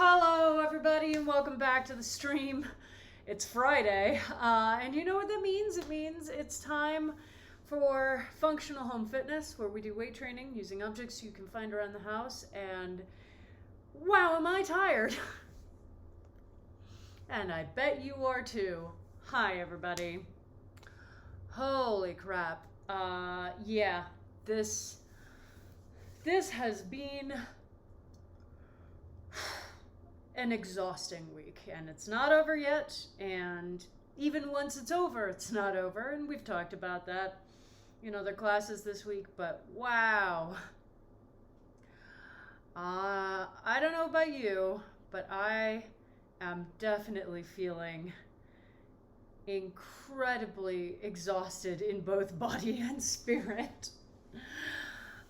Hello everybody and welcome back to the stream. It's Friday, and you know what that means? It means it's time for functional home fitness, where we do weight training using objects you can find around the house, and wow, am I tired. And I bet you are too. Hi everybody. Holy crap. Yeah, this has been an exhausting week, and it's not over yet, and even once it's over, it's not over, and we've talked about that in other classes this week, but wow. I don't know about you, but I am definitely feeling incredibly exhausted in both body and spirit.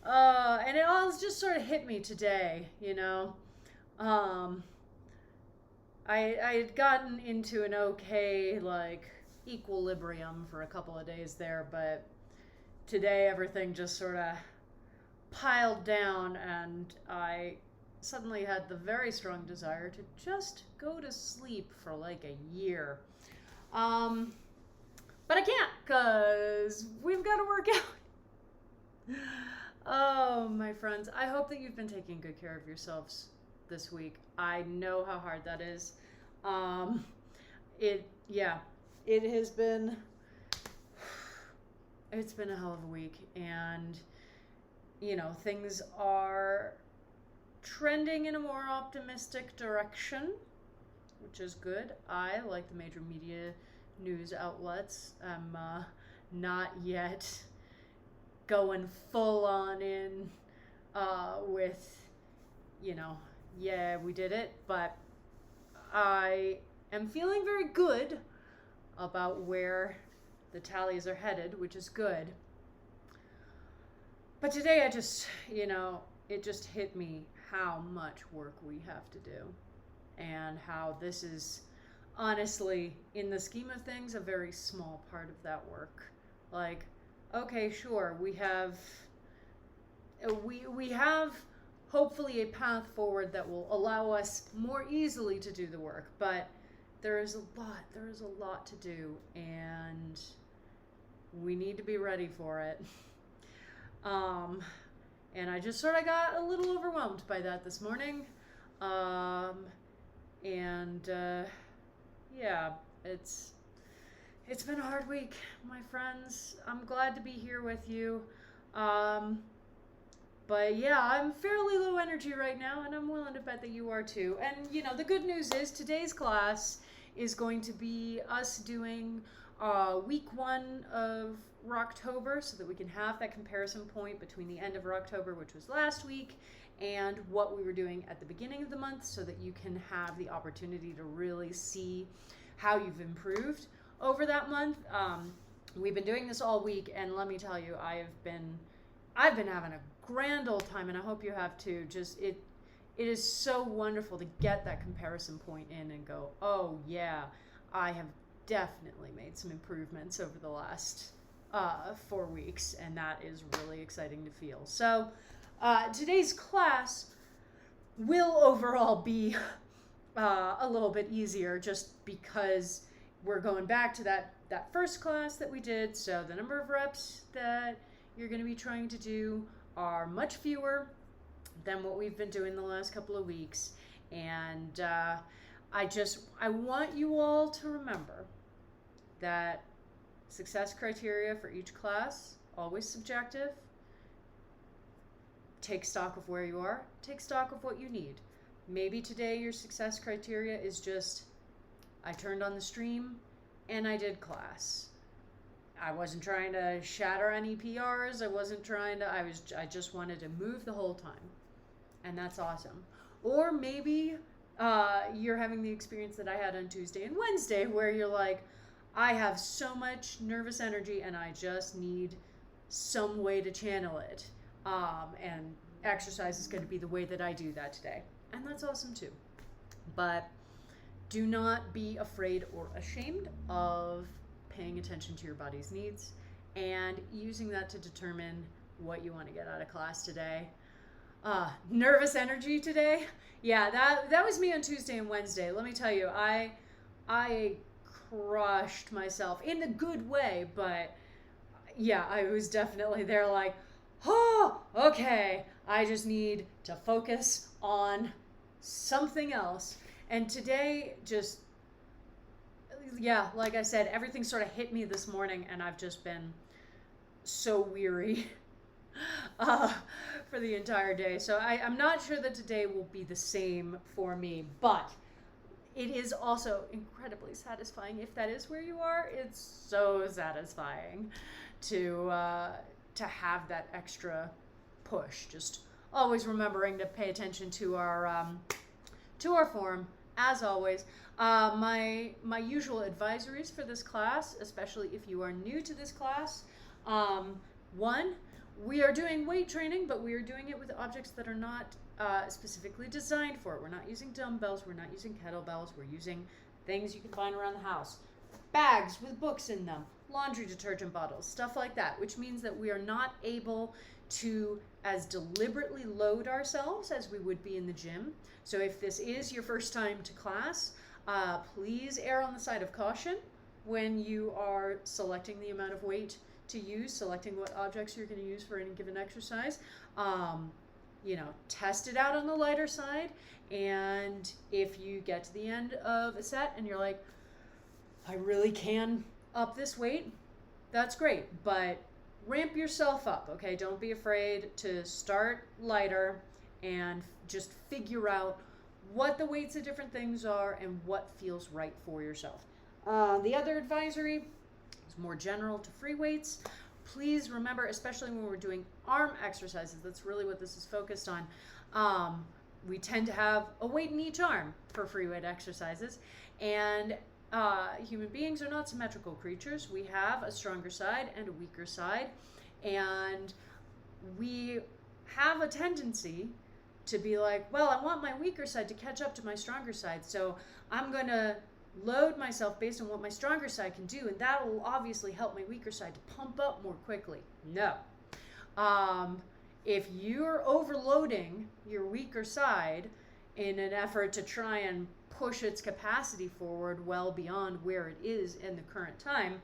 And it all just sort of hit me today, you know. I had gotten into an okay, equilibrium for a couple of days there, but today everything just sort of piled down, and I suddenly had the very strong desire to just go to sleep for like a year. But I can't, because we've got to work out. Oh, my friends, I hope that you've been taking good care of yourselves this week. I know how hard that is. It has been, it's been a hell of a week, and you know, things are trending in a more optimistic direction, which is good. I, like the major media news outlets, am not yet going full on in with, you know, yeah, we did it, but I am feeling very good about where the tallies are headed, which is good. But today I just, it just hit me how much work we have to do, and how this is honestly, in the scheme of things, a very small part of that work. Like, okay, sure, we have hopefully a path forward that will allow us more easily to do the work, but there is a lot to do, and we need to be ready for it. And I just sort of got a little overwhelmed by that this morning. Yeah, it's been a hard week, my friends. I'm glad to be here with you. But yeah, I'm fairly low energy right now, and I'm willing to bet that you are too. And the good news is today's class is going to be us doing week 1 of Rocktober, so that we can have that comparison point between the end of Rocktober, which was last week, and what we were doing at the beginning of the month, so that you can have the opportunity to really see how you've improved over that month. We've been doing this all week, and let me tell you, I've been having a grand old time, and I hope you have too. Just it is so wonderful to get that comparison point in and go, oh yeah, I have definitely made some improvements over the last 4 weeks, and that is really exciting to feel. So today's class will overall be a little bit easier, just because we're going back to that first class that we did. So the number of reps that you're going to be trying to do are much fewer than what we've been doing the last couple of weeks. And I want you all to remember that success criteria for each class, always subjective. Take stock of where you are. Take stock of what you need. Maybe today your success criteria is just, I turned on the stream and I did class. I wasn't trying to shatter any PRs. I just wanted to move the whole time. And that's awesome. Or maybe you're having the experience that I had on Tuesday and Wednesday, where you're like, I have so much nervous energy and I just need some way to channel it. And exercise is going to be the way that I do that today. And that's awesome too. But do not be afraid or ashamed of paying attention to your body's needs and using that to determine what you want to get out of class today. nervous energy today. Yeah, that was me on Tuesday and Wednesday. Let me tell you, I crushed myself in the good way, but yeah, I was definitely there like, oh, okay, I just need to focus on something else. And today, just, yeah, like I said, everything sort of hit me this morning, and I've just been so weary uh, for the entire day. So I'm not sure that today will be the same for me, but it is also incredibly satisfying. If that is where you are, it's so satisfying to have that extra push. Just always remembering to pay attention to our form, as always. My usual advisories for this class, especially if you are new to this class, one, we are doing weight training, but we are doing it with objects that are not specifically designed for it. We're not using dumbbells, we're not using kettlebells, we're using things you can find around the house. Bags with books in them, laundry detergent bottles, stuff like that, which means that we are not able to as deliberately load ourselves as we would be in the gym. So if this is your first time to class, please err on the side of caution when you are selecting the amount of weight to use, selecting what objects you're going to use for any given exercise. Test it out on the lighter side, and if you get to the end of a set and you're like, I really can up this weight, that's great, but ramp yourself up, okay? Don't be afraid to start lighter and just figure out what the weights of different things are and what feels right for yourself. The other advisory is more general to free weights. Please remember, especially when we're doing arm exercises, that's really what this is focused on. We tend to have a weight in each arm for free weight exercises, and human beings are not symmetrical creatures. We have a stronger side and a weaker side, and we have a tendency to be like, well, I want my weaker side to catch up to my stronger side, so I'm going to load myself based on what my stronger side can do, and that will obviously help my weaker side to pump up more quickly. No. If you're overloading your weaker side in an effort to try and push its capacity forward well beyond where it is in the current time,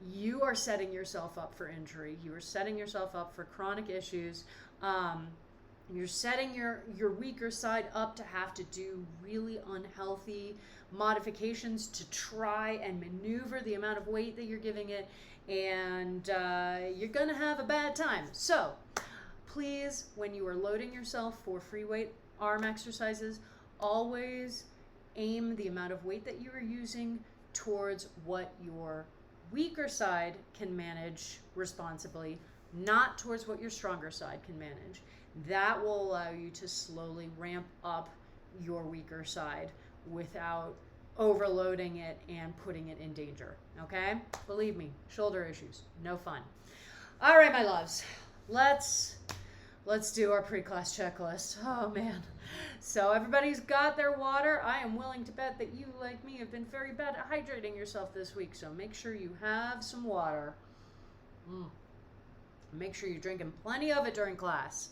you are setting yourself up for injury. You are setting yourself up for chronic issues. You're setting your weaker side up to have to do really unhealthy modifications to try and maneuver the amount of weight that you're giving it, and you're going to have a bad time. So please, when you are loading yourself for free weight arm exercises, always aim the amount of weight that you are using towards what your weaker side can manage responsibly, not towards what your stronger side can manage. That will allow you to slowly ramp up your weaker side without overloading it and putting it in danger. Okay? Believe me, shoulder issues, no fun. All right, my loves, let's do our pre-class checklist. Oh man. So everybody's got their water. I am willing to bet that you, like me, have been very bad at hydrating yourself this week, so make sure you have some water. Make sure you're drinking plenty of it during class.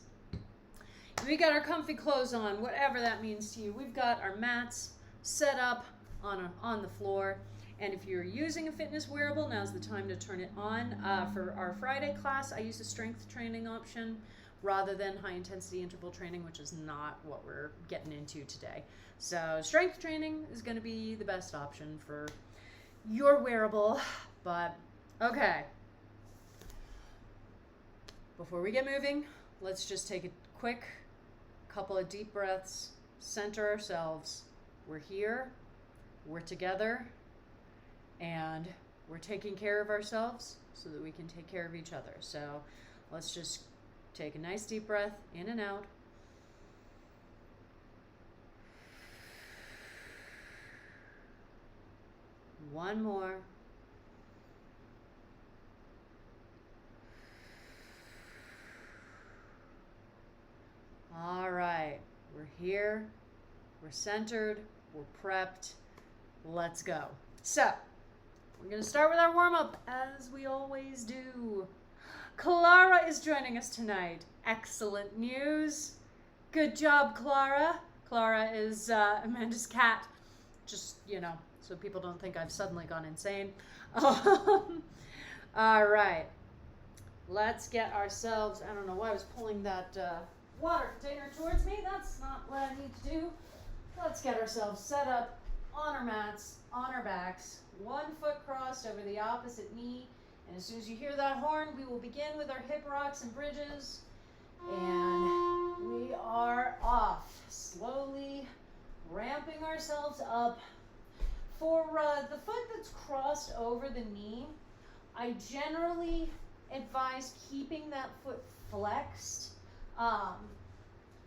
We got our comfy clothes on, whatever that means to you. We've got our mats set up on the floor. And if you're using a fitness wearable, now's the time to turn it on. For our Friday class, I use a strength training option rather than high intensity interval training, which is not what we're getting into today. So strength training is going to be the best option for your wearable. But okay, before we get moving, let's just take a quick couple of deep breaths, center ourselves. We're here, we're together, and we're taking care of ourselves so that we can take care of each other. So let's just take a nice deep breath in and out. One more. All right, we're here, we're centered, we're prepped. Let's go. So, we're going to start with our warm-up, as we always do. Clara is joining us tonight. Excellent news. Good job, Clara. Clara is Amanda's cat. Just, so people don't think I've suddenly gone insane. All right. Let's get ourselves, I don't know why I was pulling that water container towards me. That's not what I need to do. Let's get ourselves set up on our mats, on our backs, 1 foot crossed over the opposite knee. And as soon as you hear that horn, we will begin with our hip rocks and bridges. And we are off, slowly ramping ourselves up. For the foot that's crossed over the knee, I generally advise keeping that foot flexed,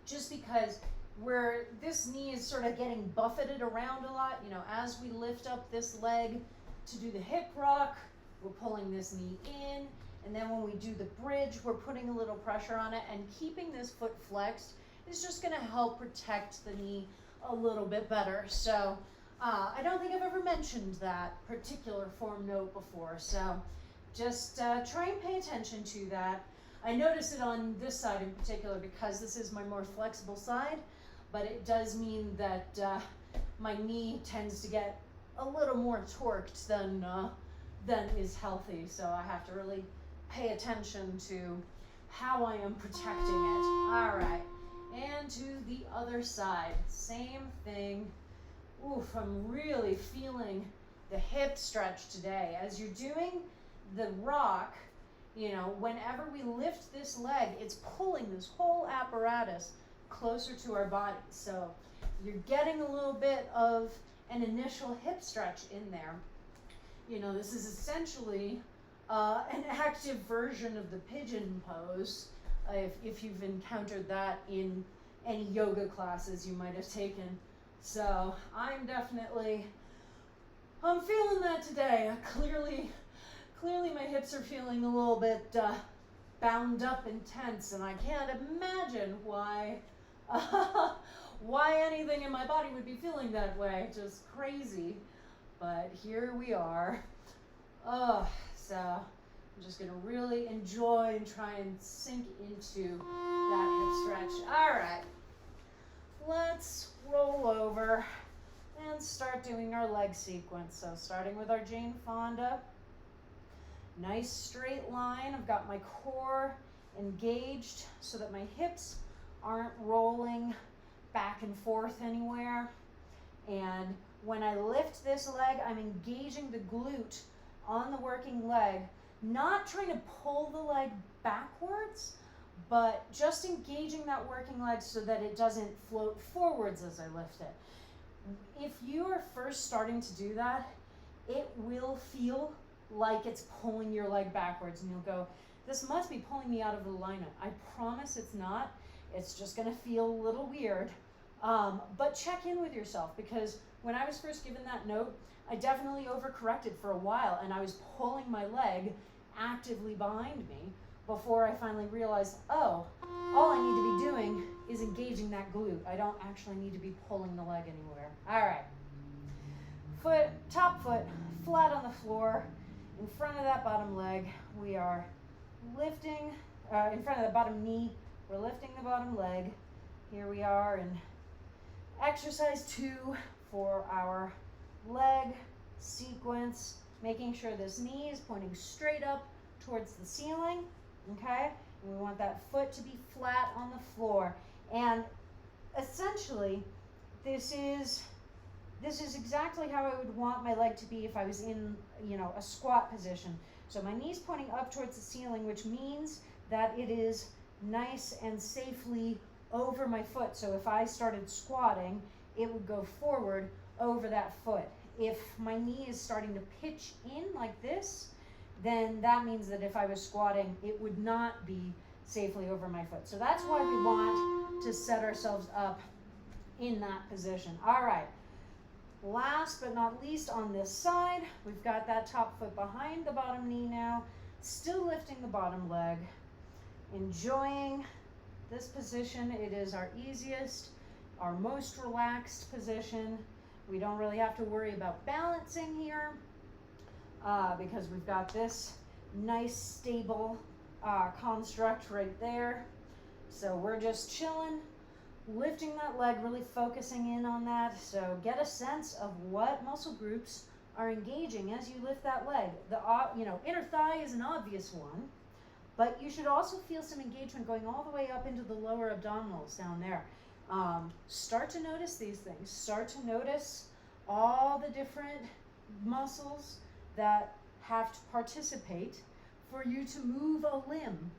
just because where this knee is sort of getting buffeted around a lot, as we lift up this leg to do the hip rock, we're pulling this knee in, and then when we do the bridge, we're putting a little pressure on it, and keeping this foot flexed is just going to help protect the knee a little bit better. So I don't think I've ever mentioned that particular form note before, so just try and pay attention to that. I notice it on this side in particular because this is my more flexible side, but it does mean that my knee tends to get a little more torqued than is healthy, so I have to really pay attention to how I am protecting it. All right, and to the other side, same thing. Oof, I'm really feeling the hip stretch today. As you're doing the rock, whenever we lift this leg, it's pulling this whole apparatus closer to our body. So you're getting a little bit of an initial hip stretch in there. This is essentially an active version of the pigeon pose. If you've encountered that in any yoga classes you might have taken. So I'm feeling that today. Clearly my hips are feeling a little bit bound up and tense, and I can't imagine why anything in my body would be feeling that way. Just crazy. But here we are. So I'm just going to really enjoy and try and sink into that hip stretch. All right. Let's roll over and start doing our leg sequence. So starting with our Jane Fonda. Nice straight line. I've got my core engaged so that my hips aren't rolling back and forth anywhere. And when I lift this leg, I'm engaging the glute on the working leg, not trying to pull the leg backwards, but just engaging that working leg so that it doesn't float forwards as I lift it. If you are first starting to do that, it will feel like it's pulling your leg backwards, and you'll go, this must be pulling me out of alignment. I promise it's not. It's just going to feel a little weird. But check in with yourself, because when I was first given that note, I definitely overcorrected for a while, and I was pulling my leg actively behind me before I finally realized, all I need to be doing is engaging that glute. I don't actually need to be pulling the leg anywhere. All right. Top foot flat on the floor. In front of that bottom leg, we are lifting, in front of the bottom knee, we're lifting the bottom leg. Here we are in exercise 2 for our leg sequence, making sure this knee is pointing straight up towards the ceiling, okay? And we want that foot to be flat on the floor. And essentially, this is exactly how I would want my leg to be if I was in, a squat position. So my knee's pointing up towards the ceiling, which means that it is nice and safely over my foot. So if I started squatting, it would go forward over that foot. If my knee is starting to pitch in like this, then that means that if I was squatting, it would not be safely over my foot. So that's why we want to set ourselves up in that position. All right. Last but not least, on this side, we've got that top foot behind the bottom knee now, still lifting the bottom leg, enjoying this position. It is our easiest, our most relaxed position. We don't really have to worry about balancing here because we've got this nice stable construct right there. So we're just chilling, lifting that leg, really focusing in on that. So get a sense of what muscle groups are engaging as you lift that leg. The inner thigh is an obvious one, but you should also feel some engagement going all the way up into the lower abdominals down there. Start to notice these things. Start to notice all the different muscles that have to participate for you to move a limb,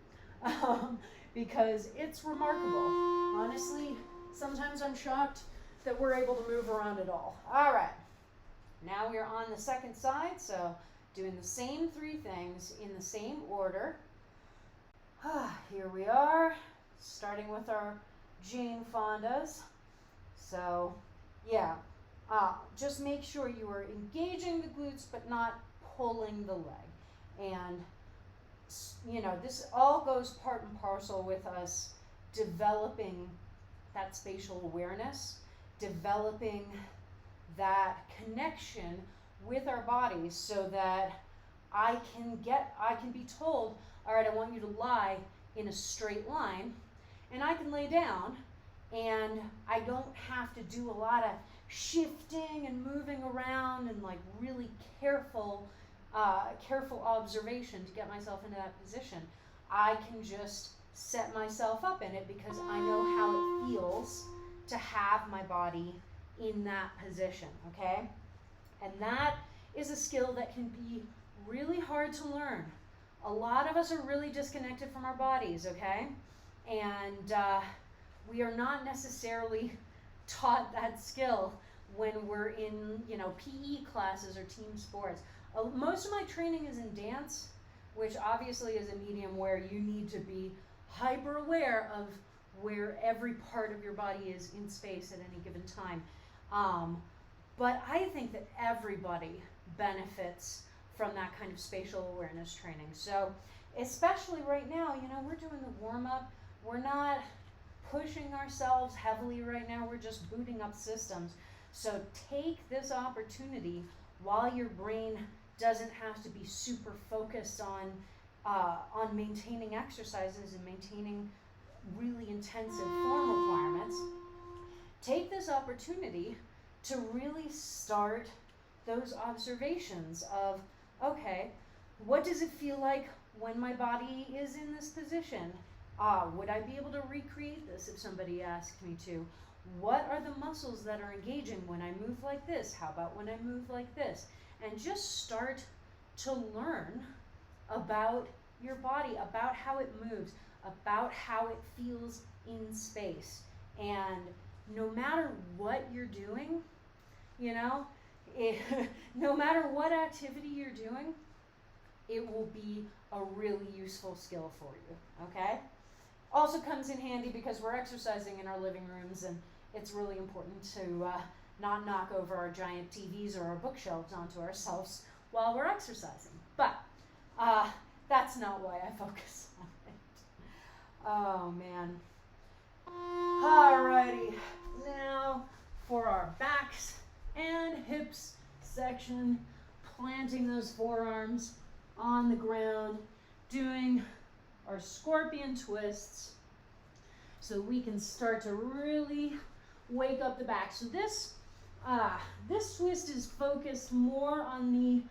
because it's remarkable. Honestly, sometimes I'm shocked that we're able to move around at all. All right. Now we're on the second side, so doing the same three things in the same order. Here we are, starting with our Jane Fondas. So, yeah, just make sure you are engaging the glutes but not pulling the leg. And, this all goes part and parcel with us developing that spatial awareness, developing that connection with our bodies, so that I can be told, all right, I want you to lie in a straight line, and I can lay down, and I don't have to do a lot of shifting and moving around and like really careful observation to get myself into that position. I can just set myself up in it because I know how it feels to have my body in that position, okay? And that is a skill that can be really hard to learn. A lot of us are really disconnected from our bodies, okay? And we are not necessarily taught that skill when we're in, PE classes or team sports. Most of my training is in dance, which obviously is a medium where you need to be hyper aware of where every part of your body is in space at any given time. But I think that everybody benefits from that kind of spatial awareness training. So especially right now, we're doing the warm-up. We're not pushing ourselves heavily right now. We're just booting up systems. So take this opportunity while your brain doesn't have to be super focused on maintaining exercises and maintaining really intensive form requirements. Take this opportunity to really start those observations of, okay, what does it feel like when my body is in this position? Would I be able to recreate this if somebody asked me to? What are the muscles that are engaging when I move like this? How about when I move like this? And just start to learn about your body, about how it moves, about how it feels in space. And no matter what you're doing, no matter what activity you're doing, it will be a really useful skill for you, okay? Also comes in handy because we're exercising in our living rooms, and it's really important to not knock over our giant TVs or our bookshelves onto ourselves while we're exercising. But that's not why I focus on it. Oh, man. Alrighty, now for our backs and hips section, planting those forearms on the ground, doing our scorpion twists so we can start to really wake up the back. So this twist is focused more on the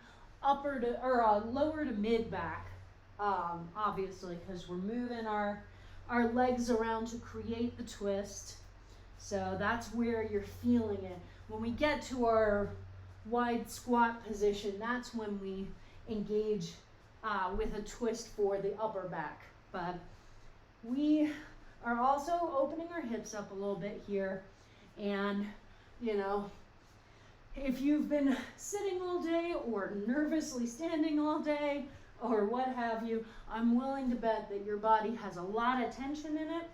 lower to mid back, obviously, because we're moving our legs around to create the twist. So that's where you're feeling it. When we get to our wide squat position, that's when we engage with a twist for the upper back. But we are also opening our hips up a little bit here. And, if you've been sitting all day or nervously standing all day or what have you, I'm willing to bet that your body has a lot of tension in it.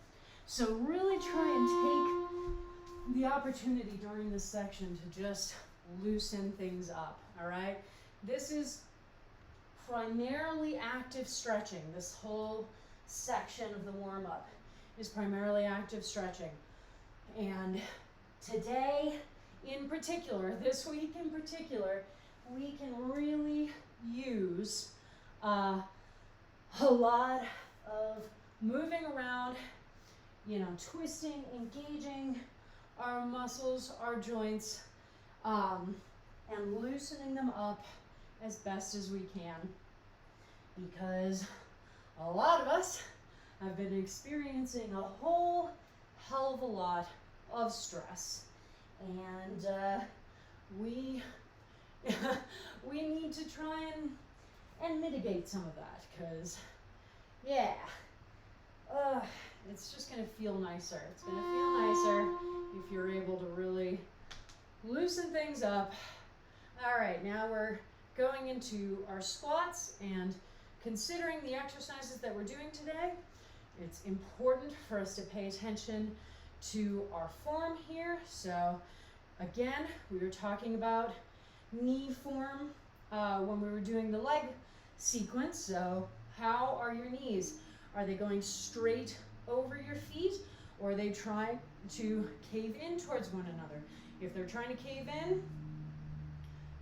So really try and take the opportunity during this section to just loosen things up, all right? This is primarily active stretching. This whole section of the warm-up is primarily active stretching. And today in particular, this week in particular, we can really use a lot of moving around, you know, twisting, engaging our muscles, our joints, and loosening them up as best as we can, because a lot of us have been experiencing a whole hell of a lot of stress, and we we need to try and mitigate some of that, because yeah, it's just gonna feel nicer. It's gonna feel nicer if you're able to really loosen things up. All right, now we're going into our squats, and considering the exercises that we're doing today, it's important for us to pay attention to our form here. So again, we were talking about knee form when we were doing the leg sequence. So how are your knees? Are they going straight over your feet, or are they trying to cave in towards one another? If they're trying to cave in,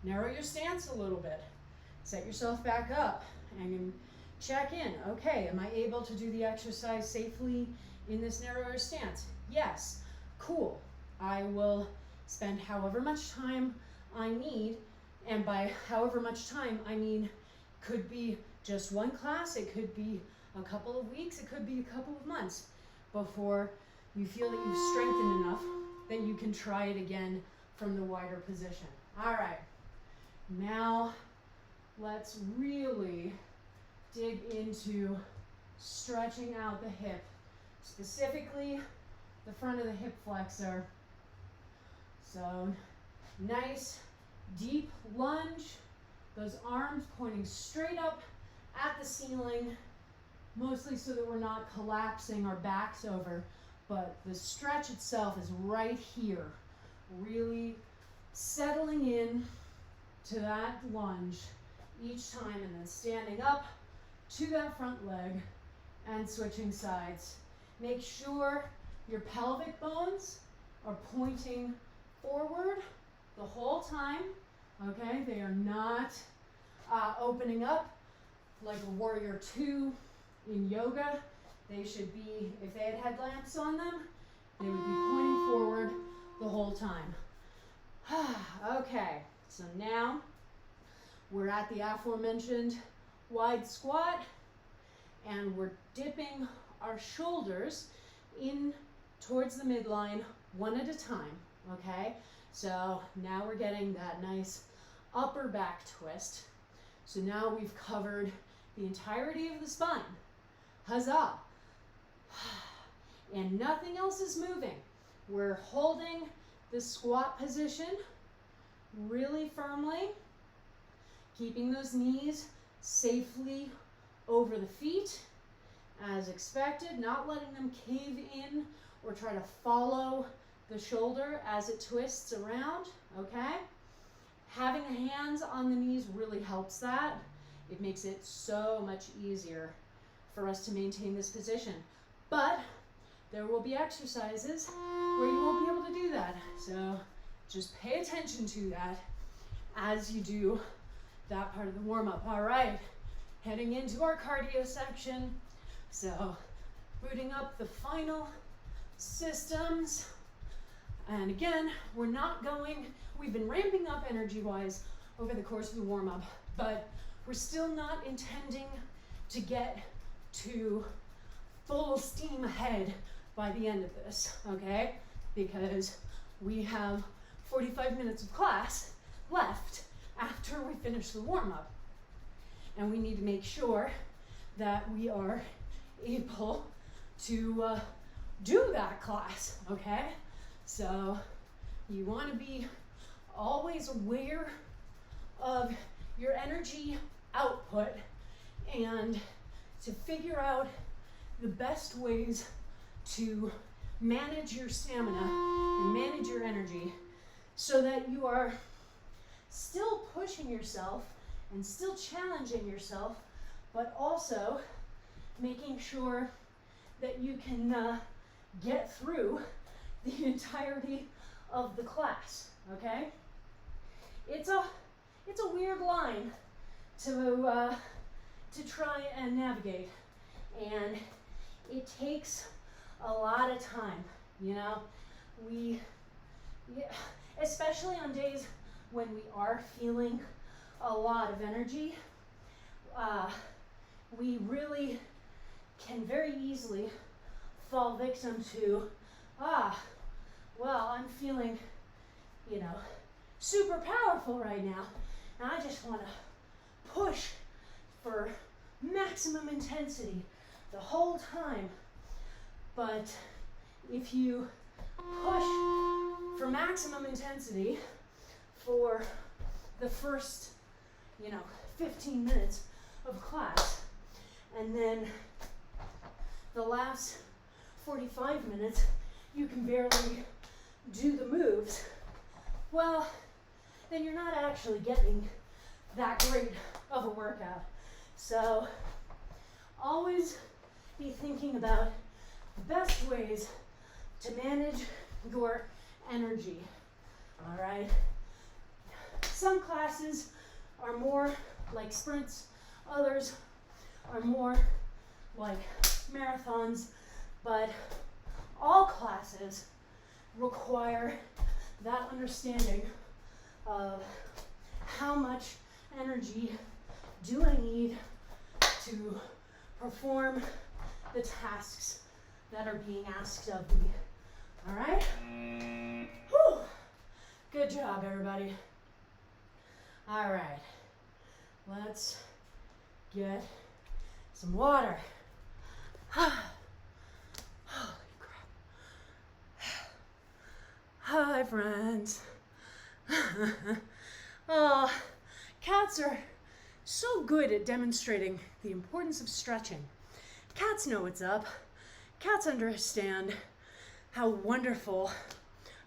narrow your stance a little bit. Set yourself back up and check in. Okay, am I able to do the exercise safely in this narrower stance? Yes. Cool. I will spend however much time I need, and by however much time, I mean could be just one class, it could be a couple of weeks, it could be a couple of months before you feel that you've strengthened enough that you can try it again from the wider position. All right, now let's really dig into stretching out the hip, specifically the front of the hip flexor. So nice deep lunge, those arms pointing straight up at the ceiling, mostly so that we're not collapsing our backs over, but the stretch itself is right here, really settling in to that lunge each time, and then standing up to that front leg and switching sides. Make sure your pelvic bones are pointing forward the whole time, okay? They are not opening up like a warrior two in yoga. They should be, if they had headlamps on them, they would be pointing forward the whole time. Okay, so now we're at the aforementioned wide squat, and we're dipping our shoulders in towards the midline one at a time, okay? So now we're getting that nice upper back twist. So now we've covered the entirety of the spine. Huzzah! And nothing else is moving. We're holding the squat position really firmly, keeping those knees safely over the feet as expected, not letting them cave in or try to follow the shoulder as it twists around, okay? Having the hands on the knees really helps that. It makes it so much easier for us to maintain this position. But there will be exercises where you won't be able to do that. So just pay attention to that as you do that part of the warm-up. All right, heading into our cardio section. So booting up the final systems. And again, we've been ramping up energy-wise over the course of the warm-up, but we're still not intending to get to full steam ahead by the end of this, okay? Because we have 45 minutes of class left after we finish the warm-up. And we need to make sure that we are able to do that class, okay? So you want to be always aware of your energy output and to figure out the best ways to manage your stamina and manage your energy so that you are still pushing yourself and still challenging yourself, but also making sure that you can get through the entirety of the class, okay? It's a weird line to try and navigate. And it takes a lot of time, you know. Especially on days when we are feeling a lot of energy, we really can very easily fall victim to, well, I'm feeling, super powerful right now, and I just want to push for maximum intensity the whole time. But if you push for maximum intensity for the first, 15 minutes of class, and then the last 45 minutes you can barely do the moves, well, then you're not actually getting that great of a workout. So always be thinking about the best ways to manage your energy. All right. Some classes are more like sprints, others are more like marathons, but all classes require that understanding of how much energy do I need to perform the tasks that are being asked of me. All right? Whew. Good job, everybody. All right. Let's get some water. Holy crap. Hi, friends. Cats are so good at demonstrating the importance of stretching. Cats know what's up. Cats understand how wonderful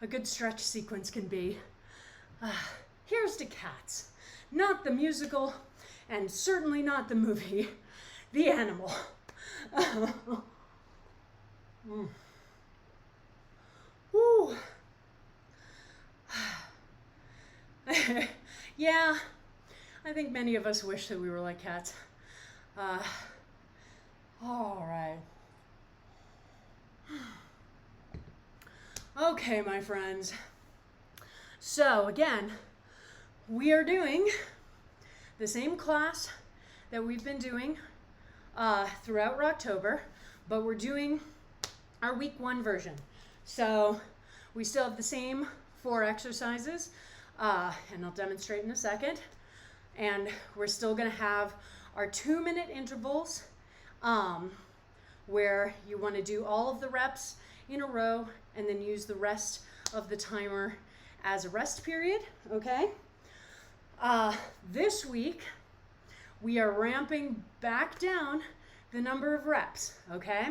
a good stretch sequence can be. Here's to cats. Not the musical, and certainly not the movie, the animal. Woo. Yeah, I think many of us wish that we were like cats. All right. Okay, my friends. So again, we are doing the same class that we've been doing throughout October, but we're doing our week 1 version. So we still have the same 4 exercises, and I'll demonstrate in a second. And we're still going to have our 2-minute intervals, where you want to do all of the reps in a row and then use the rest of the timer as a rest period, okay? This week, we are ramping back down the number of reps, okay?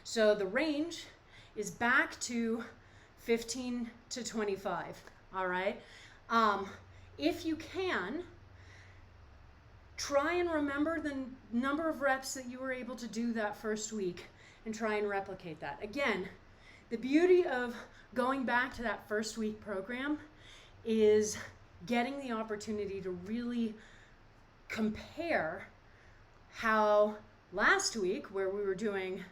So the range is back to 15 to 25, all right? If you can, try and remember the number of reps that you were able to do that first week and try and replicate that. Again, the beauty of going back to that first week program is getting the opportunity to really compare how last week, where we were doing,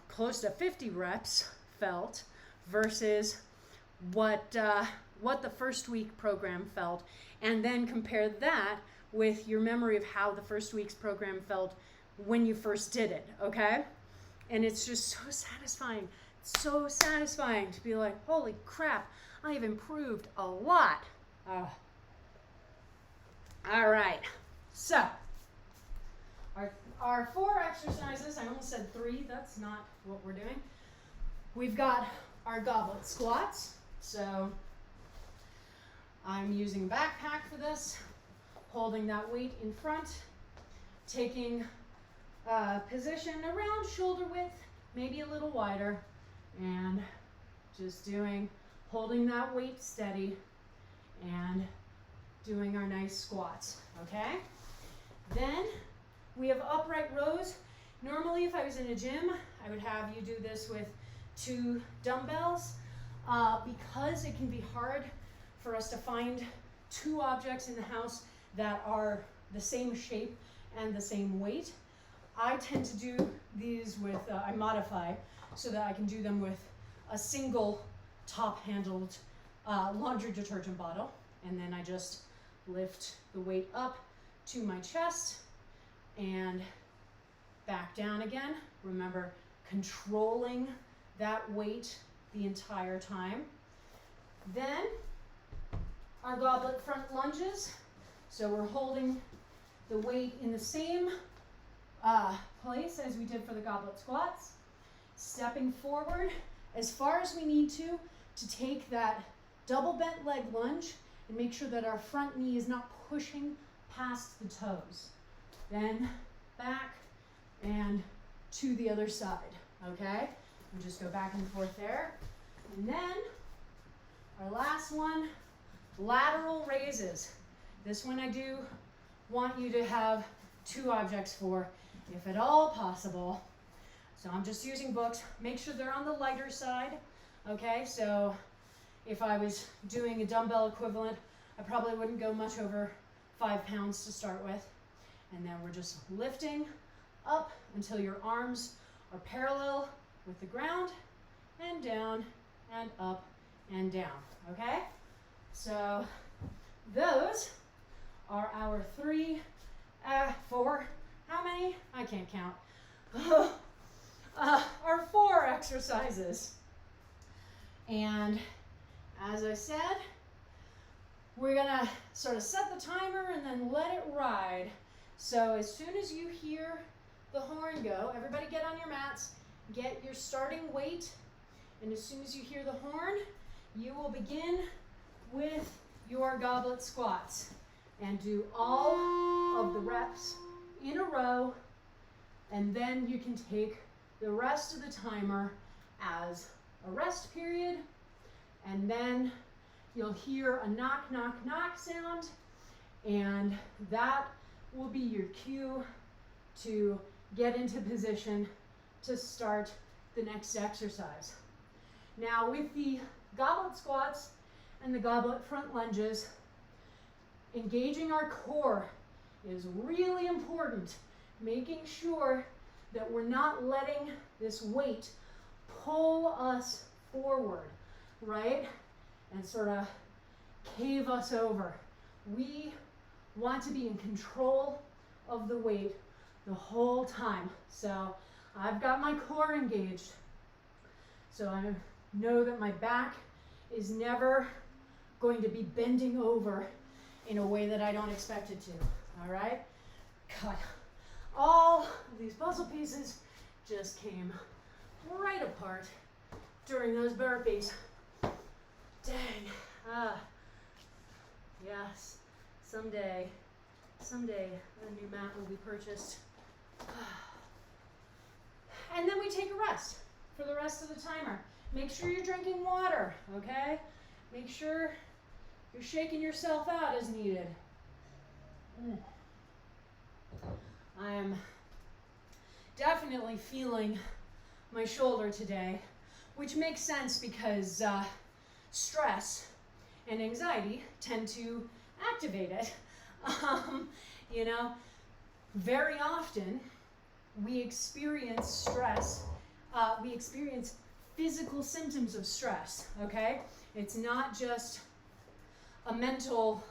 close to 50 reps felt, versus what the first week program felt, and then compare that with your memory of how the first week's program felt when you first did it, okay? And it's just so satisfying. It's so satisfying to be like, holy crap, I have improved a lot. All right, so our 4 exercises, I almost said 3, that's not what we're doing. We've got our goblet squats, so I'm using a backpack for this, holding that weight in front, taking a position around shoulder width, maybe a little wider, and just holding that weight steady and doing our nice squats, okay? Then we have upright rows. Normally, if I was in a gym, I would have you do this with 2 dumbbells. Because it can be hard for us to find 2 objects in the house that are the same shape and the same weight, I tend to do these with, I modify so that I can do them with a single top-handled laundry detergent bottle. And then I just lift the weight up to my chest and back down again. Remember, controlling that weight the entire time. Then our goblet front lunges. So we're holding the weight in the same place as we did for the goblet squats. Stepping forward as far as we need to take that double bent leg lunge and make sure that our front knee is not pushing past the toes. Then back and to the other side, okay? And just go back and forth there. And then our last one, lateral raises. This one I do want you to have 2 objects for, if at all possible. So I'm just using books. Make sure they're on the lighter side, okay? So if I was doing a dumbbell equivalent, I probably wouldn't go much over 5 pounds to start with. And then we're just lifting up until your arms are parallel with the ground, and down and up and down, okay? So those are our 3, 4, how many? I can't count. Our 4 exercises. And as I said, we're gonna sort of set the timer and then let it ride. So as soon as you hear the horn go, everybody get on your mats, get your starting weight, and as soon as you hear the horn, you will begin with your goblet squats and do all of the reps in a row, and then you can take the rest of the timer as a rest period, and then you'll hear a knock, knock, knock sound, and that will be your cue to get into position to start the next exercise. Now with the goblet squats and the goblet front lunges, engaging our core is really important, making sure that we're not letting this weight pull us forward, right? And sort of cave us over. We want to be in control of the weight the whole time. So I've got my core engaged. So I know that my back is never going to be bending over in a way that I don't expect it to, all right? Cut. All of these puzzle pieces just came right apart during those burpees. Dang. Yes, someday a new mat will be purchased. And then we take a rest for the rest of the timer. Make sure you're drinking water, okay? Make sure you're shaking yourself out as needed. I am definitely feeling my shoulder today, which makes sense because stress and anxiety tend to activate it. You know, very often we experience stress, we experience physical symptoms of stress, okay? It's not just a mental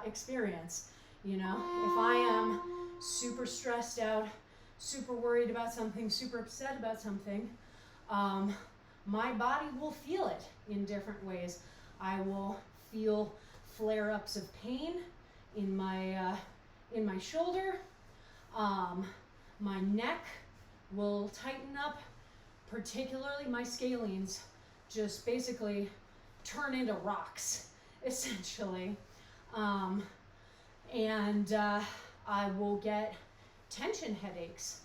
experience, you know? If I am super stressed out, super worried about something, super upset about something, my body will feel it in different ways. I will feel flare-ups of pain in my shoulder. My neck will tighten up, particularly my scalenes just basically turn into rocks, essentially. And I will get tension headaches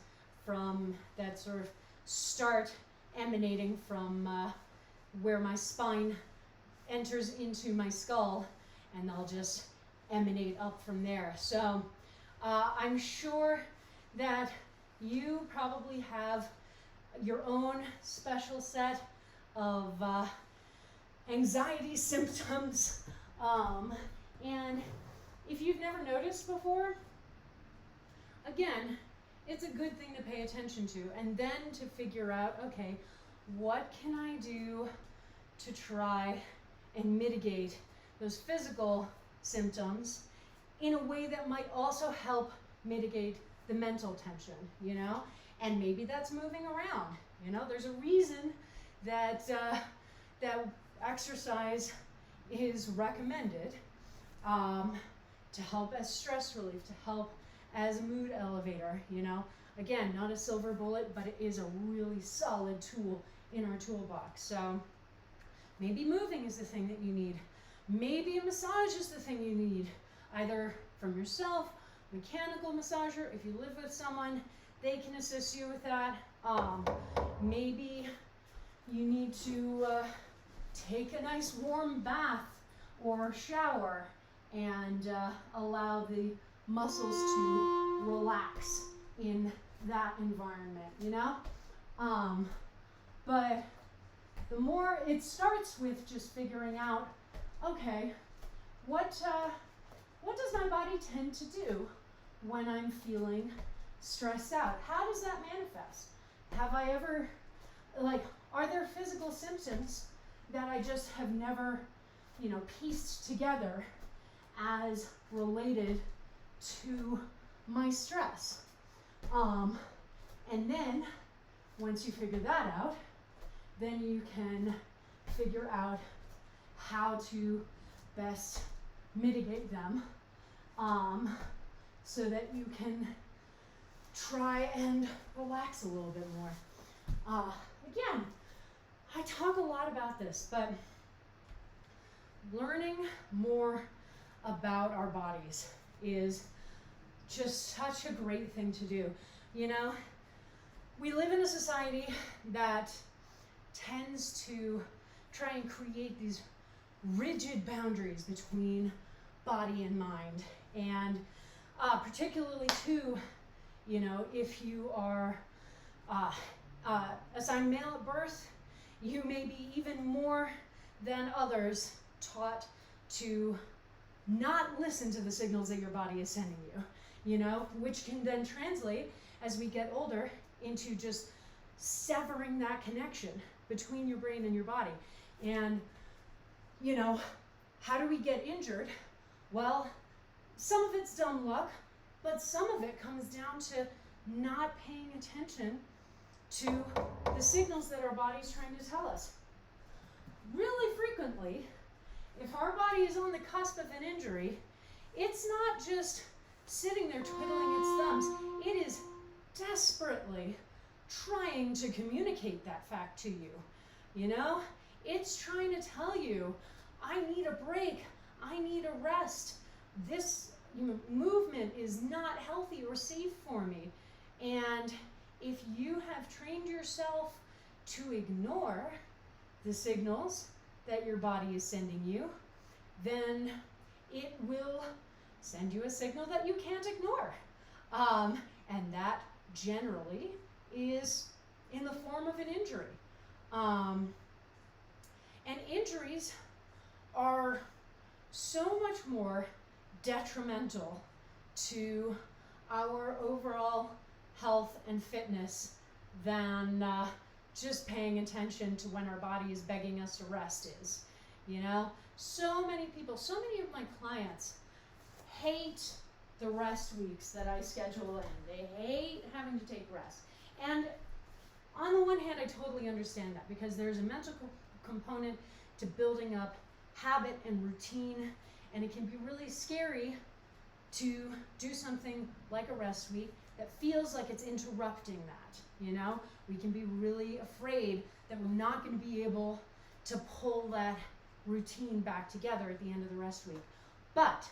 from that sort of start emanating from where my spine enters into my skull, and they'll just emanate up from there. So I'm sure that you probably have your own special set of anxiety symptoms. And if you've never noticed before, again, it's a good thing to pay attention to, and then to figure out, okay, what can I do to try and mitigate those physical symptoms in a way that might also help mitigate the mental tension, you know? And maybe that's moving around, you know? There's a reason that, that exercise is recommended to help as stress relief, to help as a mood elevator, you know? Again, not a silver bullet, but it is a really solid tool in our toolbox. So maybe moving is the thing that you need. Maybe a massage is the thing you need, either from yourself, mechanical massager. If you live with someone, they can assist you with that. Maybe you need to take a nice warm bath or shower and allow the muscles to relax in that environment, you know? But the more, it starts with just figuring out, okay, what does my body tend to do when I'm feeling stressed out? How does that manifest? Have I ever, like, are there physical symptoms that I just have never, you know, pieced together as related to my stress? And then once you figure that out, then you can figure out how to best mitigate them, so that you can try and relax a little bit more. Again, I talk a lot about this, but learning more about our bodies is just such a great thing to do. You know, we live in a society that tends to try and create these rigid boundaries between body and mind. And particularly too, you know, if you are assigned male at birth, you may be even more than others taught to not listen to the signals that your body is sending you, you know, which can then translate as we get older into just severing that connection between your brain and your body. And, you know, how do we get injured? Well, some of it's dumb luck, but some of it comes down to not paying attention to the signals that our body's trying to tell us. Really frequently, if our body is on the cusp of an injury, it's not just sitting there twiddling its thumbs. It is desperately trying to communicate that fact to you. You know, it's trying to tell you, I need a break, I need a rest. This movement is not healthy or safe for me. And if you have trained yourself to ignore the signals that your body is sending you, then it will send you a signal that you can't ignore. And that generally is in the form of an injury. And injuries are so much more detrimental to our overall health and fitness than just paying attention to when our body is begging us to rest is. You know, so many people, so many of my clients hate the rest weeks that I schedule in. They hate having to take rest. And on the one hand, I totally understand that, because there's a mental component to building up habit and routine, and it can be really scary to do something like a rest week that feels like it's interrupting that, you know? We can be really afraid that we're not going to be able to pull that routine back together at the end of the rest week. But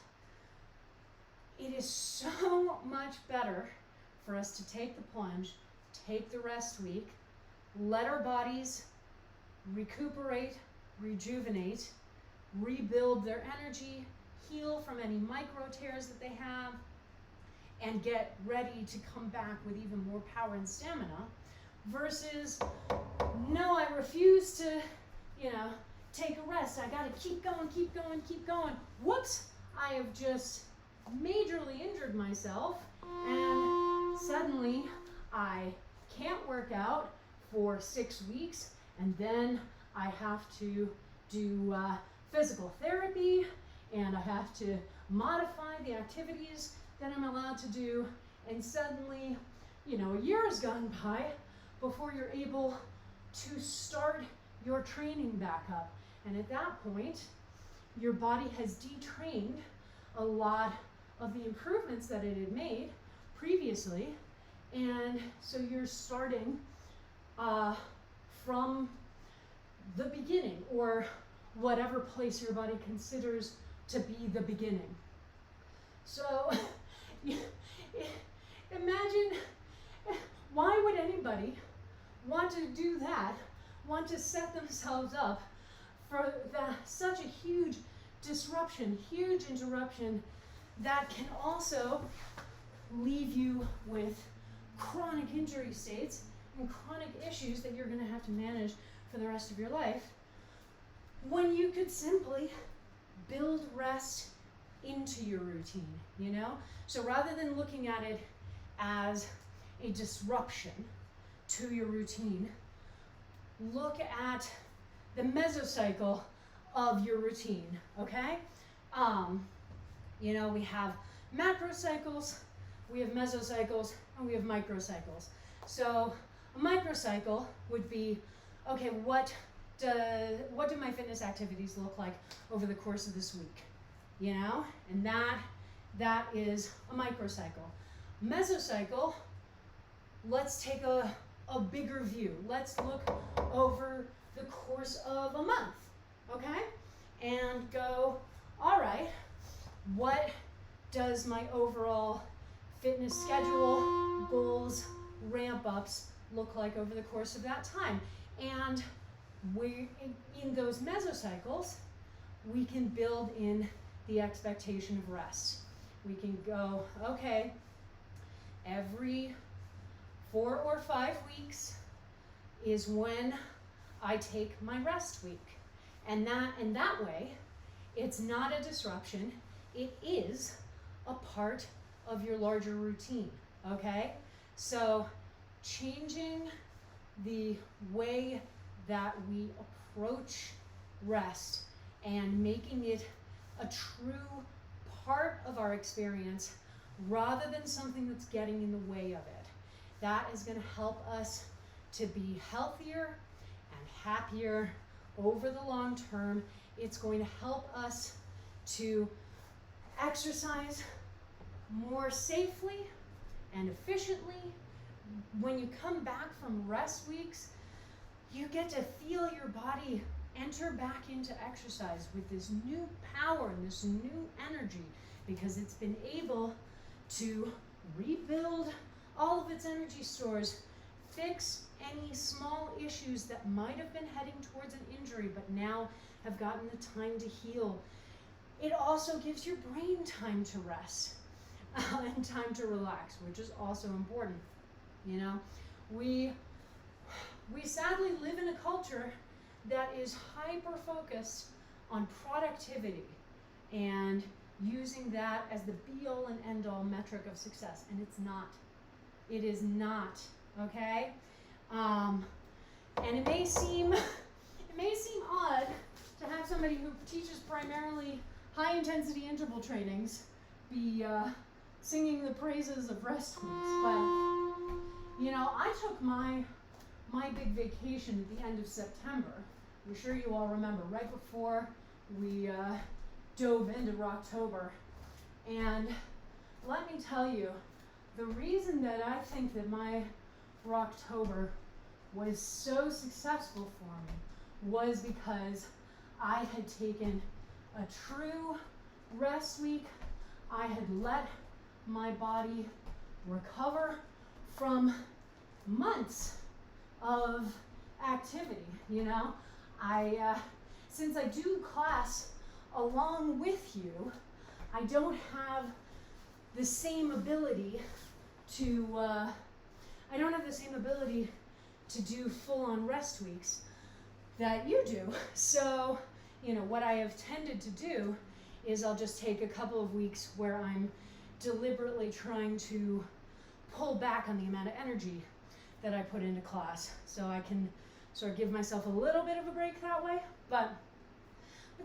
it is so much better for us to take the plunge, take the rest week, let our bodies recuperate, rejuvenate, rebuild their energy, heal from any micro tears that they have, and get ready to come back with even more power and stamina, versus, no, I refuse to, you know, take a rest. I gotta keep going, keep going, keep going. Whoops, I have just majorly injured myself, and suddenly I can't work out for 6 weeks, and then I have to do physical therapy, and I have to modify the activities that I'm allowed to do, and suddenly, you know, a year has gone by before you're able to start your training back up. And at that point, your body has detrained a lot of the improvements that it had made previously, and so you're starting from the beginning, or whatever place your body considers to be the beginning. So imagine, why would anybody want to do that, want to set themselves up for such a huge disruption, huge interruption that can also leave you with chronic injury states and chronic issues that you're going to have to manage for the rest of your life, when you could simply build rest into your routine, you know? So rather than looking at it as a disruption to your routine, look at the mesocycle of your routine, okay? You know, we have macrocycles, we have mesocycles, and we have microcycles. So a microcycle would be, okay, what do my fitness activities look like over the course of this week? You know, and that is a microcycle. Mesocycle, let's take a bigger view. Let's look over the course of a month, okay? And go, all right, what does my overall fitness schedule, goals, ramp ups look like over the course of that time? And in those mesocycles, we can build in the expectation of rest. We can go, okay, every 4 or 5 weeks is when I take my rest week. And that way, it's not a disruption, it is a part of your larger routine, okay? So changing the way that we approach rest and making it a true part of our experience rather than something that's getting in the way of it. That is going to help us to be healthier and happier over the long term. It's going to help us to exercise more safely and efficiently. When you come back from rest weeks, you get to feel your body enter back into exercise with this new power and this new energy, because it's been able to rebuild all of its energy stores, fix any small issues that might have been heading towards an injury but now have gotten the time to heal. It also gives your brain time to rest and time to relax, which is also important. You know, we sadly live in a culture that is hyper focused on productivity and using that as the be all and end all metric of success, and it's not. It is not, okay? And it may seem odd to have somebody who teaches primarily high intensity interval trainings be singing the praises of rest weeks, but you know, I took my big vacation at the end of September. I'm sure you all remember, right before we dove into Rocktober. And let me tell you, the reason that I think that my Rocktober was so successful for me was because I had taken a true rest week. I had let my body recover from months of activity, you know. Since I do class along with you, I don't have the same ability to do full-on rest weeks that you do. So, you know, what I have tended to do is I'll just take a couple of weeks where I'm deliberately trying to pull back on the amount of energy that I put into class. So I can sort of give myself a little bit of a break that way, but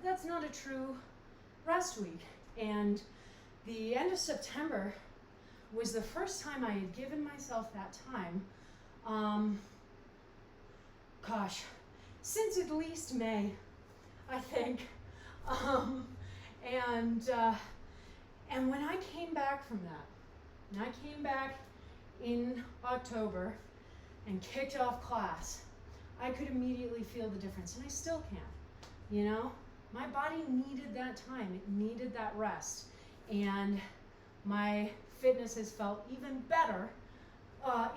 that's not a true rest week. And the end of September was the first time I had given myself that time, since at least May, I think. And when I came back from that, and I came back in October and kicked off class, I could immediately feel the difference, and I still can. You know, my body needed that time, it needed that rest, and my fitness has felt even better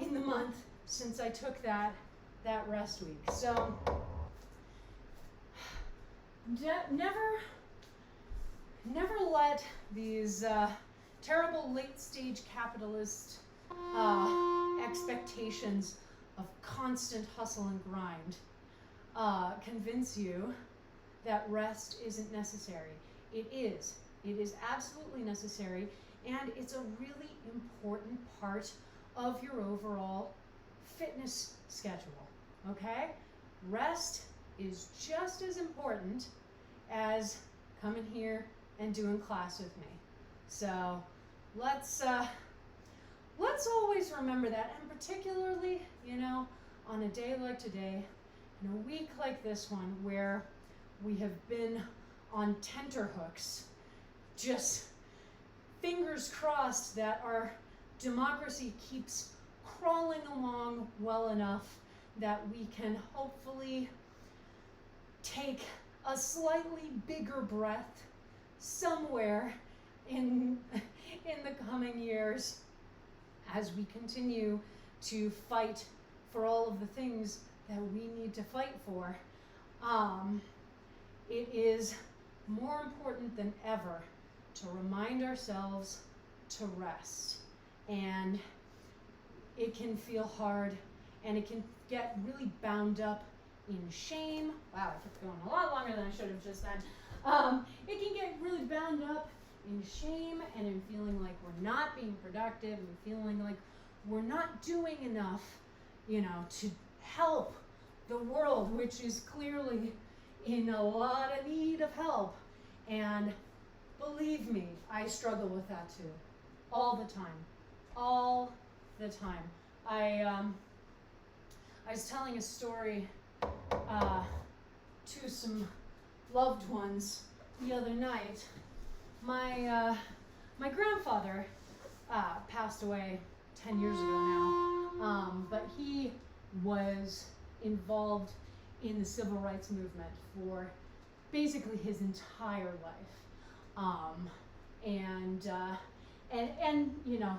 in the month since I took that rest week. So never let these terrible late stage capitalist expectations of constant hustle and grind convince you that rest isn't necessary. It is. It is absolutely necessary, and it's a really important part of your overall fitness schedule, okay? Rest is just as important as coming here and doing class with me. So let's always remember that, and particularly, you know, on a day like today, in a week like this one, where we have been on tenterhooks, just fingers crossed that our democracy keeps crawling along well enough that we can hopefully take a slightly bigger breath somewhere in the coming years as we continue to fight for all of the things that we need to fight for. It is more important than ever to remind ourselves to rest. And it can feel hard, and it can get really bound up in shame. Wow, I kept going a lot longer than I should have just then. It can get really bound up in shame and in feeling like we're not being productive and feeling like we're not doing enough, you know, to help the world, which is clearly in a lot of need of help. And believe me, I struggle with that too. All the time. All the time. I was telling a story to some loved ones the other night. My grandfather passed away 10 years ago now, but he was involved in the civil rights movement for basically his entire life, and you know,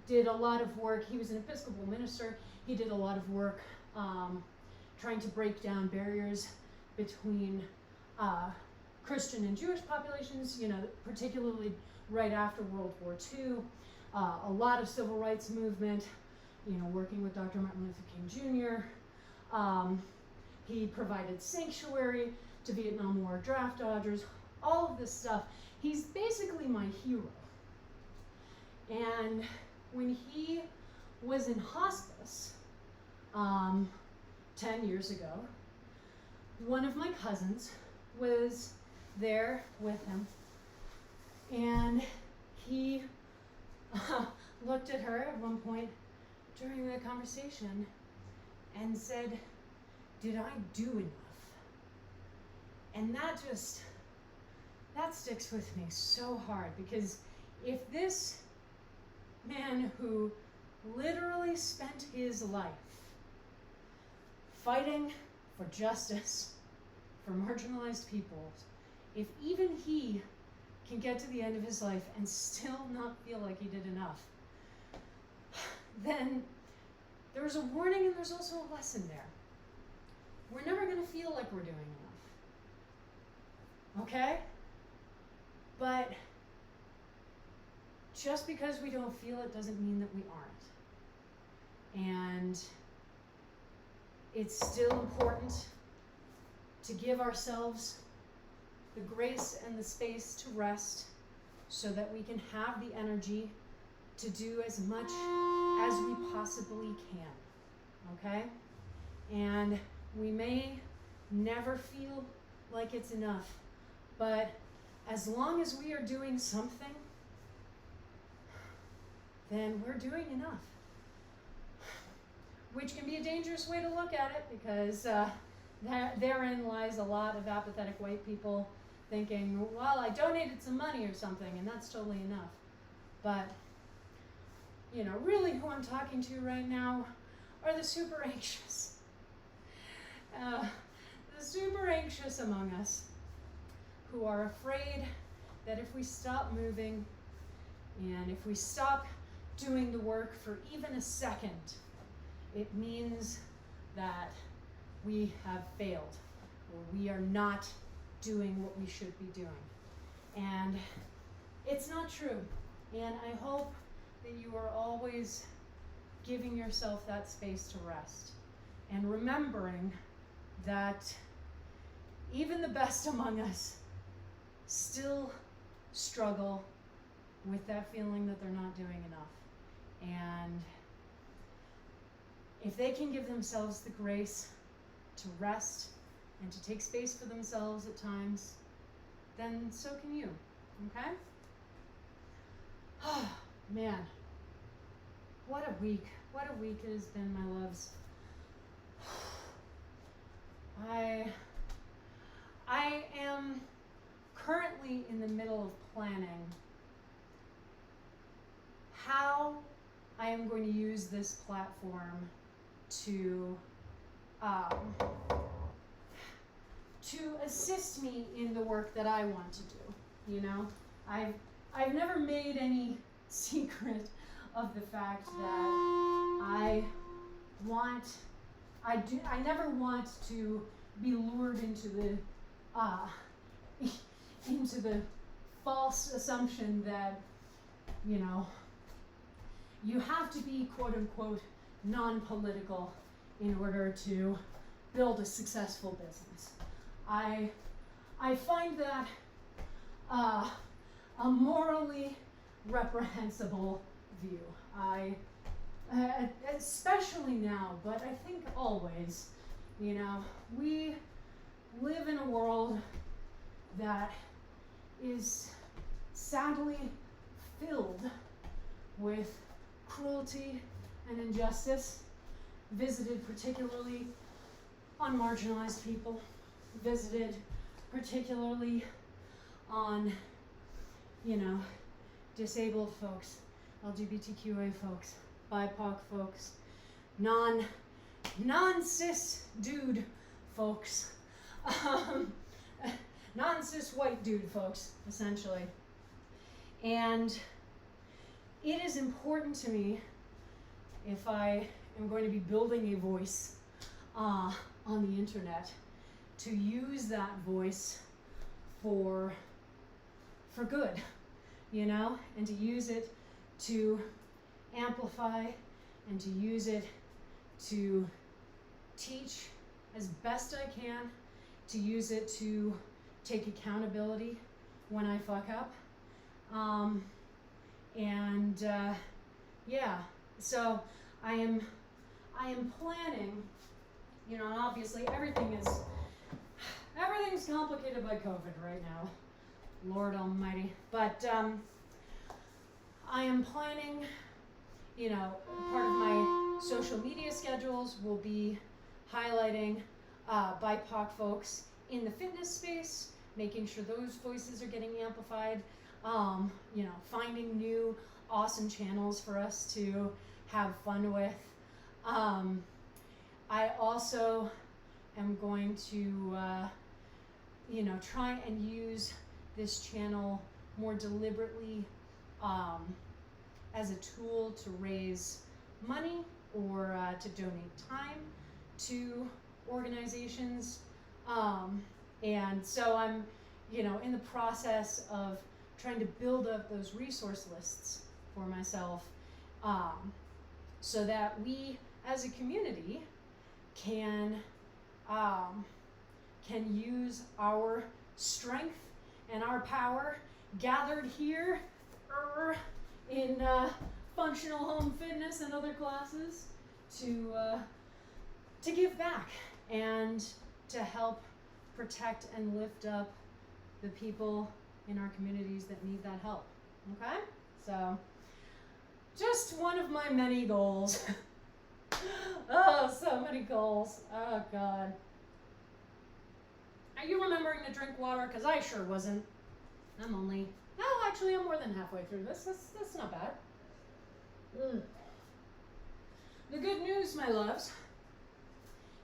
did a lot of work. He was an Episcopal minister. He did a lot of work trying to break down barriers between Christian and Jewish populations, you know, particularly right after World War II. A lot of civil rights movement, you know, working with Dr. Martin Luther King Jr. He provided sanctuary to Vietnam War draft dodgers, all of this stuff. He's basically my hero. And when he was in hospice 10 years ago, one of my cousins was there with him, and he looked at her at one point during the conversation and said, "Did I do enough?" And that sticks with me so hard, because if this man who literally spent his life fighting for justice for marginalized peoples, if even he can get to the end of his life and still not feel like he did enough, then there's a warning and there's also a lesson there. We're never going to feel like we're doing enough. Okay? But just because we don't feel it doesn't mean that we aren't. And it's still important to give ourselves the grace and the space to rest so that we can have the energy to do as much as we possibly can, okay? And we may never feel like it's enough, but as long as we are doing something, then we're doing enough. Which can be a dangerous way to look at it, because therein lies a lot of apathetic white people thinking, well, I donated some money or something, and that's totally enough. But, you know, really who I'm talking to right now are the super anxious. The super anxious among us, who are afraid that if we stop moving and if we stop doing the work for even a second, it means that we have failed, or we are not doing what we should be doing. And it's not true. And I hope that you are always giving yourself that space to rest, and remembering that even the best among us still struggle with that feeling that they're not doing enough. And if they can give themselves the grace to rest and to take space for themselves at times, then so can you, okay? Oh, man. What a week. What a week it has been, my loves. I am currently in the middle of planning how I am going to use this platform to assist me in the work that I want to do. You know, I've never made any secret of the fact that I never want to be lured into the false assumption that, you know, you have to be quote unquote non-political in order to build a successful business. I find that a morally reprehensible view. Especially now, but I think always, you know, we live in a world that is sadly filled with cruelty and injustice, visited particularly on marginalized people, visited particularly on, you know, disabled folks, LGBTQA folks, BIPOC folks, non-cis dude folks, non-cis white dude folks, essentially. And it is important to me, if I am going to be building a voice on the internet, to use that voice for good, you know, and to use it to amplify and to use it to teach as best I can, to use it to take accountability when I fuck up. Yeah, so I am planning, you know, and obviously everything's complicated by COVID right now, Lord Almighty, but I am planning, you know, part of my social media schedules will be highlighting BIPOC folks in the fitness space, making sure those voices are getting amplified, you know, finding new awesome channels for us to have fun with. I also am going to, you know, try and use this channel more deliberately as a tool to raise money or to donate time to organizations. And so I'm, you know, in the process of trying to build up those resource lists for myself, so that we as a community can use our strength and our power gathered here in functional home fitness and other classes to give back and to help protect and lift up the people in our communities that need that help. Okay? So, just one of my many goals. Oh, so many goals. Oh, God. Are you remembering to drink water? Because I sure wasn't. I'm more than halfway through this. That's not bad. The good news, my loves,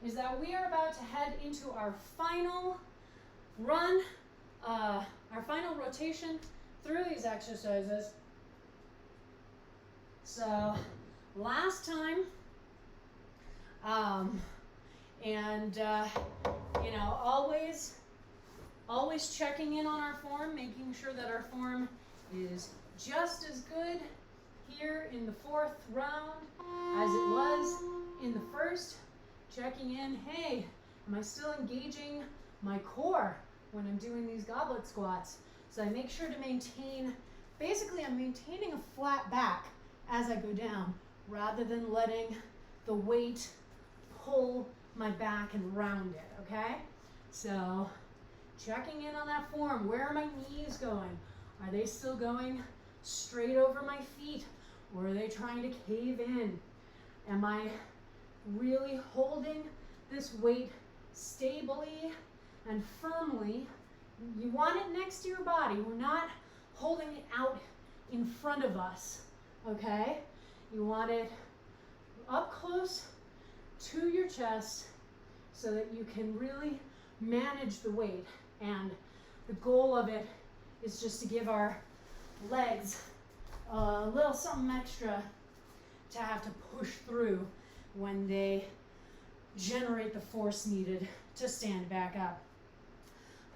is that we are about to head into our final run, our final rotation through these exercises. So, last time, always checking in on our form, making sure that our form is just as good here in the fourth round as it was in the first. Checking in, hey, am I still engaging my core when I'm doing these goblet squats? So I make sure to maintain, basically I'm maintaining a flat back as I go down, rather than letting the weight pull my back and round it, okay? So checking in on that form. Where are my knees going? Are they still going straight over my feet, or are they trying to cave in? Am I really holding this weight stably and firmly? You want it next to your body. We're not holding it out in front of us, okay? You want it up close to your chest so that you can really manage the weight. And the goal of it is just to give our legs a little something extra to have to push through when they generate the force needed to stand back up.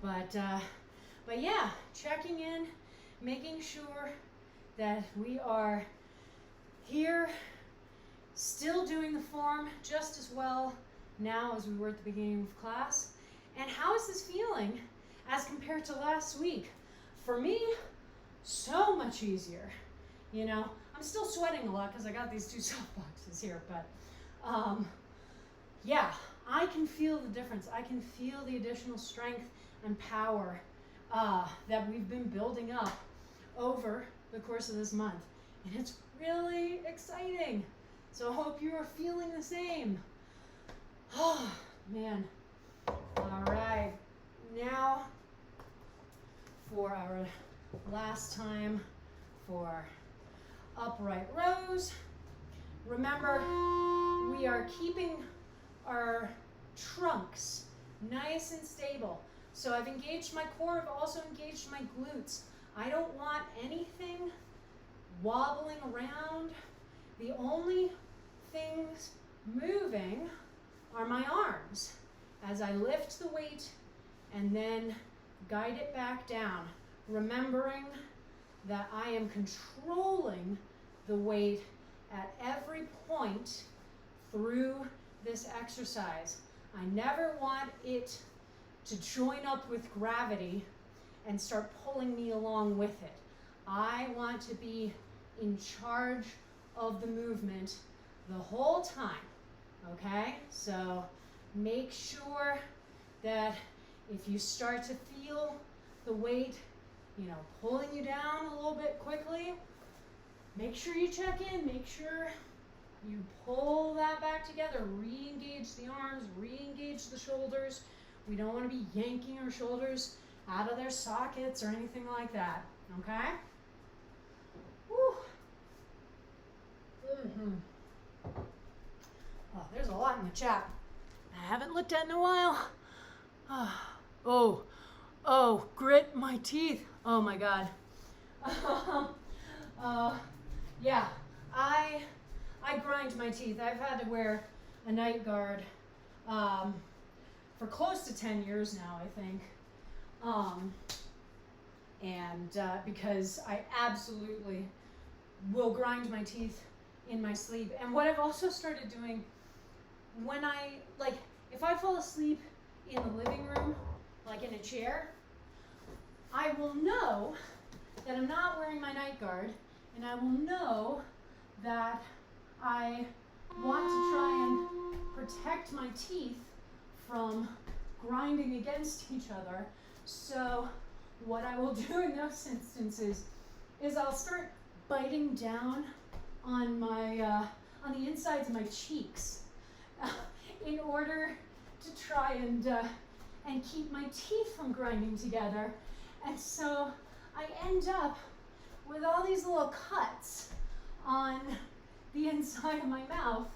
But yeah, checking in, making sure that we are here, still doing the form just as well now as we were at the beginning of class. And how is this feeling as compared to last week? For me, so much easier. You know, I'm still sweating a lot because I got these two soft boxes here, but yeah, I can feel the difference. I can feel the additional strength and power that we've been building up over the course of this month. And it's really exciting. So I hope you are feeling the same. Oh, man. All right. Now, for our last time for upright rows. Remember, we are keeping our trunks nice and stable. So I've engaged my core, I've also engaged my glutes. I don't want anything wobbling around. The only things moving are my arms as I lift the weight and then guide it back down, remembering that I am controlling the weight at every point through this exercise. I never want it to join up with gravity and start pulling me along with it. I want to be in charge of the movement the whole time, okay? So make sure that if you start to feel the weight, pulling you down a little bit quickly, make sure you check in, make sure you pull that back together, re-engage the arms, re-engage the shoulders. We don't want to be yanking our shoulders out of their sockets or anything like that, okay? Whew. Oh, there's a lot in the chat I haven't looked at in a while. Oh, grit my teeth. Oh my God. Yeah, I grind my teeth. I've had to wear a night guard for close to 10 years now, I think. Because I absolutely will grind my teeth in my sleep. And what I've also started doing when if I fall asleep in the living room, like in a chair, I will know that I'm not wearing my night guard, and I will know that I want to try and protect my teeth from grinding against each other. So what I will do in those instances is I'll start biting down on my on the insides of my cheeks in order to try and keep my teeth from grinding together. And so I end up with all these little cuts on the inside of my mouth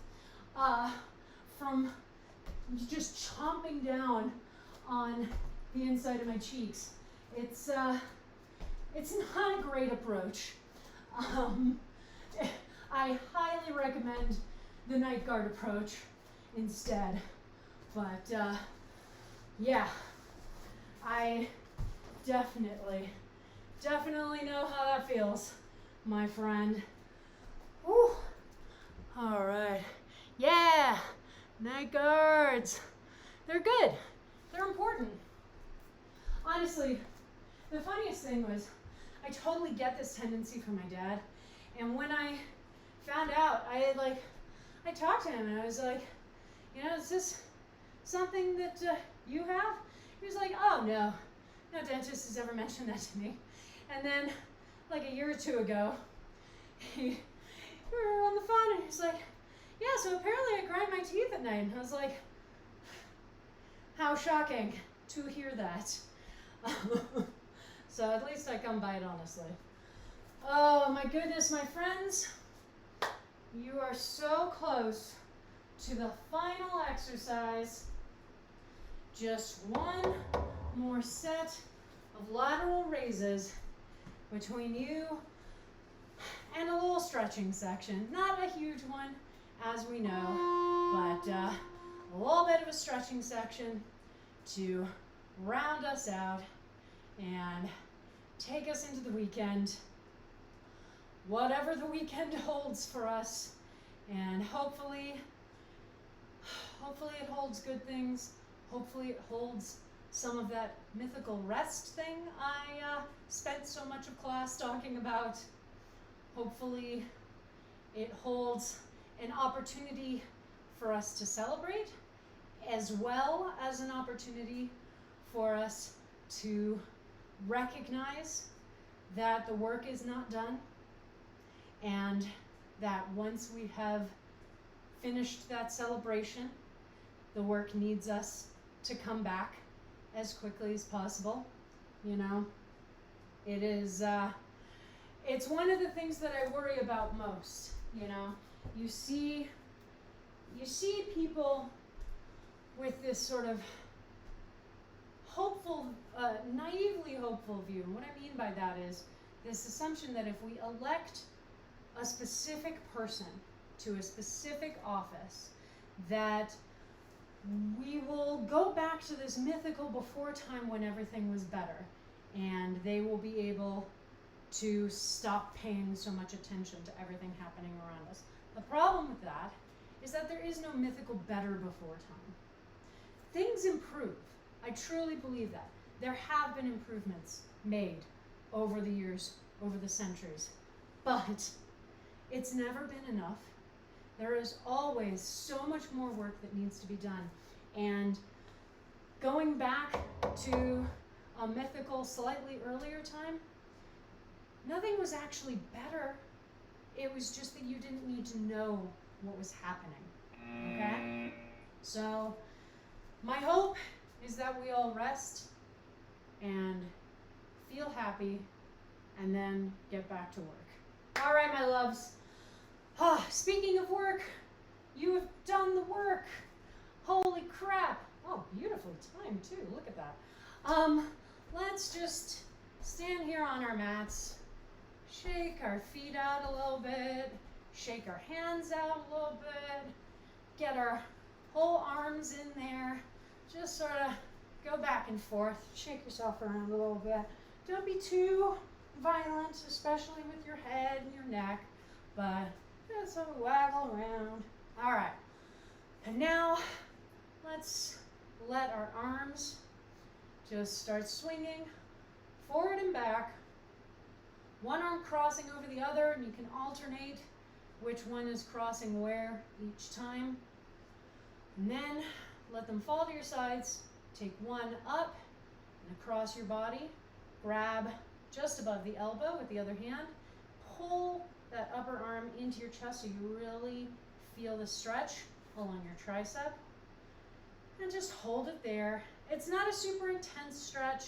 from just chomping down on the inside of my cheeks. It's not a great approach. I highly recommend the night guard approach instead. But yeah, I definitely know how that feels, my friend. Whew. All right. Yeah, night guards. They're good. They're important. Honestly, the funniest thing was I totally get this tendency from my dad. And when I found out, I talked to him and I was like, you know, is this something that you have? He was like, oh, no dentist has ever mentioned that to me. And then, like a year or two ago, we were on the phone and he's like, yeah, so apparently I grind my teeth at night. And I was like, how shocking to hear that. So at least I come by it honestly. Oh my goodness, my friends. You are so close to the final exercise. Just one more set of lateral raises between you and a little stretching section. Not a huge one, as we know, but a little bit of a stretching section to round us out and take us into the weekend, whatever the weekend holds for us. And hopefully it holds good things. Hopefully it holds some of that mythical rest thing I spent so much of class talking about. Hopefully it holds an opportunity for us to celebrate, as well as an opportunity for us to recognize that the work is not done, and that once we have finished that celebration, the work needs us to come back as quickly as possible. You know, it is, it's one of the things that I worry about most. You know, you see people with this sort of hopeful, naively hopeful view. And what I mean by that is this assumption that if we elect a specific person to a specific office, that we will go back to this mythical before time when everything was better, and they will be able to stop paying so much attention to everything happening around us. The problem with that is that there is no mythical better before time. Things improve. I truly believe that. There have been improvements made over the years, over the centuries, but it's never been enough. There is always so much more work that needs to be done. And going back to a mythical, slightly earlier time, nothing was actually better. It was just that you didn't need to know what was happening. Okay? So, my hope is that we all rest and feel happy and then get back to work. All right, my loves. Speaking of work, you have done the work. Holy crap. Oh, beautifully timed too. Look at that. Let's just stand here on our mats, shake our feet out a little bit, shake our hands out a little bit, get our whole arms in there, just sort of go back and forth, shake yourself around a little bit. Don't be too violent, especially with your head and your neck, but just sort of waggle around. All right, and now let's let our arms just start swinging forward and back, one arm crossing over the other, and you can alternate which one is crossing where each time. And then let them fall to your sides. Take one up and across your body. Grab just above the elbow with the other hand. Pull that upper arm into your chest so you really feel the stretch along your tricep. And just hold it there. It's not a super intense stretch.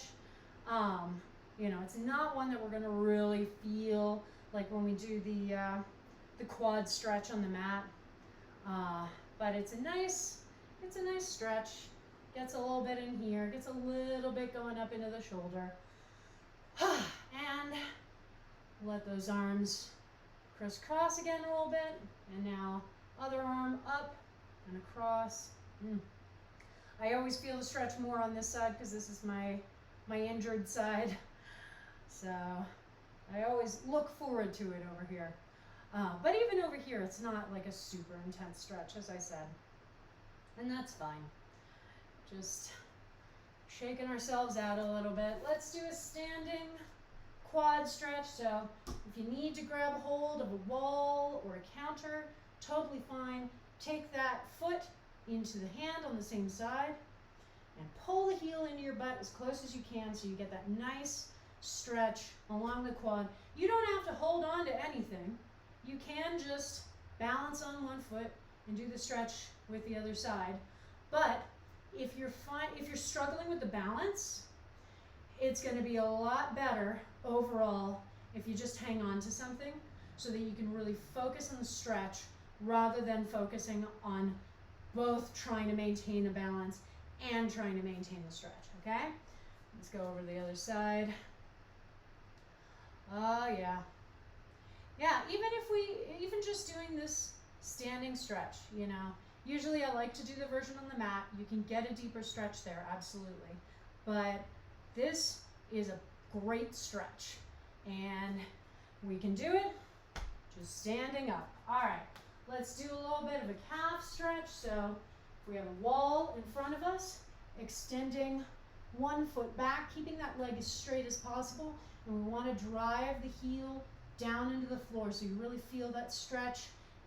It's not one that we're going to really feel like when we do the quad stretch on the mat. But it's a nice stretch. Gets a little bit in here, gets a little bit going up into the shoulder. And let those arms crisscross again a little bit. And now other arm up and across. I always feel the stretch more on this side because this is my injured side. So I always look forward to it over here. But even over here, it's not like a super intense stretch, as I said. And that's fine. Just shaking ourselves out a little bit. Let's do a standing quad stretch. So if you need to grab hold of a wall or a counter, totally fine. Take that foot into the hand on the same side and pull the heel into your butt as close as you can so you get that nice stretch along the quad. You don't have to hold on to anything. You can just balance on one foot and do the stretch with the other side. But if you're struggling with the balance, it's going to be a lot better overall if you just hang on to something so that you can really focus on the stretch rather than focusing on both trying to maintain a balance and trying to maintain the stretch, okay? Let's go over to the other side. Oh, yeah. Yeah, even just doing this standing stretch, usually I like to do the version on the mat. You can get a deeper stretch there, absolutely. But this is a great stretch, and we can do it just standing up. All right, let's do a little bit of a calf stretch. So we have a wall in front of us, extending one foot back, keeping that leg as straight as possible, and we want to drive the heel down into the floor so you really feel that stretch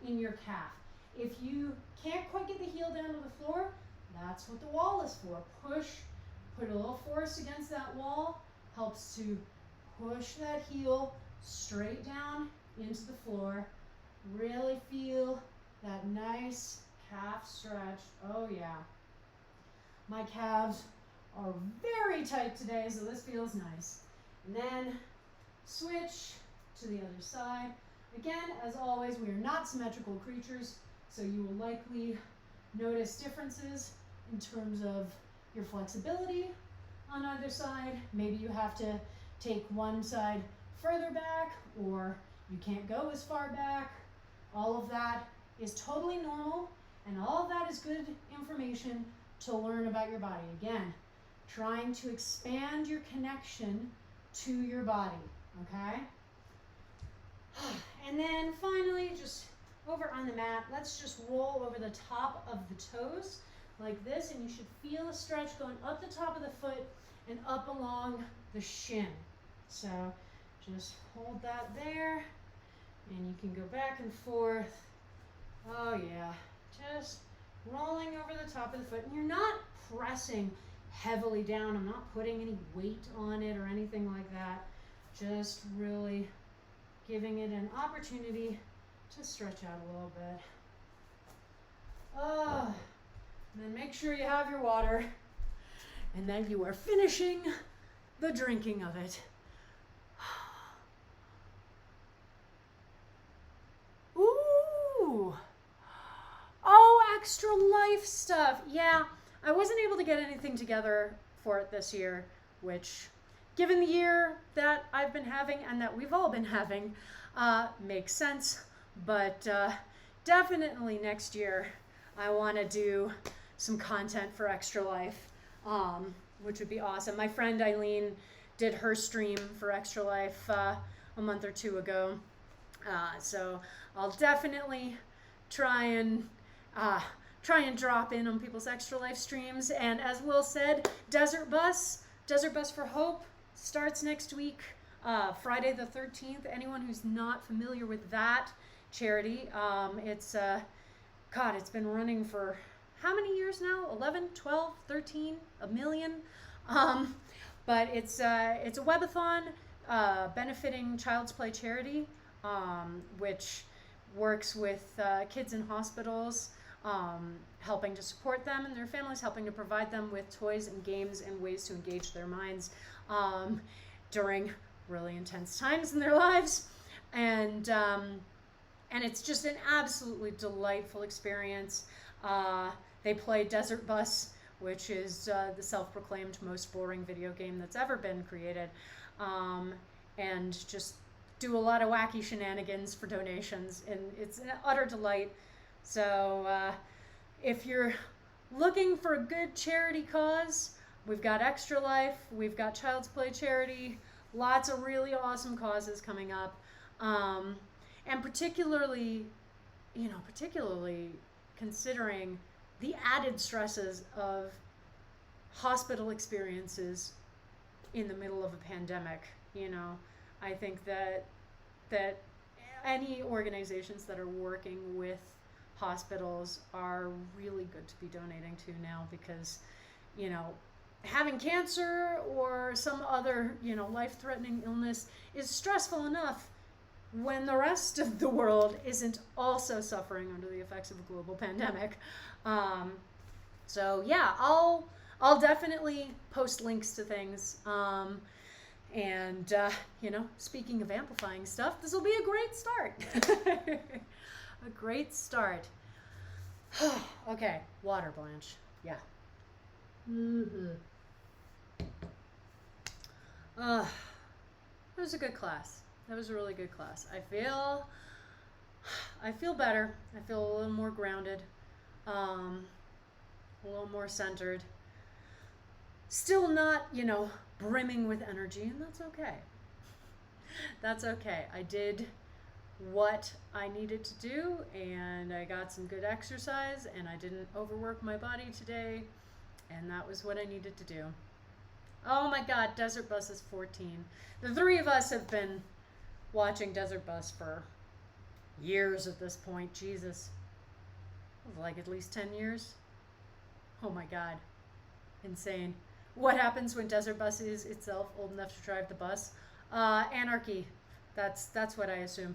in your calf. If you can't quite get the heel down to the floor, that's what the wall is for. Put a little force against that wall, helps to push that heel straight down into the floor. Really feel that nice calf stretch. Oh yeah. My calves are very tight today, so this feels nice. And then switch to the other side. Again, as always, we are not symmetrical creatures, so you will likely notice differences in terms of your flexibility on either side. Maybe you have to take one side further back, or you can't go as far back. All of that is totally normal, and all of that is good information to learn about your body. Again, trying to expand your connection to your body, okay? And then finally, just over on the mat, let's just roll over the top of the toes like this, and you should feel a stretch going up the top of the foot and up along the shin. So just hold that there, and you can go back and forth. Oh yeah, just rolling over the top of the foot, and you're not pressing heavily down. I'm not putting any weight on it or anything like that. Just really giving it an opportunity to stretch out a little bit. Oh, and then make sure you have your water, and then you are finishing the drinking of it. Ooh. Oh, Extra Life stuff. Yeah, I wasn't able to get anything together for it this year, which, given the year that I've been having and that we've all been having, makes sense. But definitely next year, I want to do some content for Extra Life, which would be awesome. My friend Eileen did her stream for Extra Life a month or two ago. So I'll definitely try and drop in on people's Extra Life streams. And as Will said, Desert Bus for Hope starts next week, Friday the 13th. Anyone who's not familiar with that charity. It's been running for how many years now? 11, 12, 13, a million? Um, but it's a webathon benefiting Child's Play Charity, which works with kids in hospitals, helping to support them and their families, helping to provide them with toys and games and ways to engage their minds during really intense times in their lives. And it's just an absolutely delightful experience. They play Desert Bus, which is the self-proclaimed most boring video game that's ever been created, and just do a lot of wacky shenanigans for donations, and it's an utter delight. So if you're looking for a good charity cause, we've got Extra Life, we've got Child's Play Charity, lots of really awesome causes coming up, and particularly considering the added stresses of hospital experiences in the middle of a pandemic. I think that any organizations that are working with hospitals are really good to be donating to now, because having cancer or some other life-threatening illness is stressful enough when the rest of the world isn't also suffering under the effects of a global pandemic. So yeah, I'll definitely post links to things. And speaking of amplifying stuff, this will be a great start. A great start. Okay, water, Blanche. Yeah. It was a good class. That was a really good class. I feel better. I feel a little more grounded, a little more centered. Still not, brimming with energy, and that's okay. That's okay. I did what I needed to do, and I got some good exercise, and I didn't overwork my body today, and that was what I needed to do. Oh my God, Desert Bus is 14. The three of us have been watching Desert Bus for years at this point. Jesus. Like at least 10 years. Oh my God. Insane. What happens when Desert Bus is itself old enough to drive the bus? Anarchy. That's what I assume.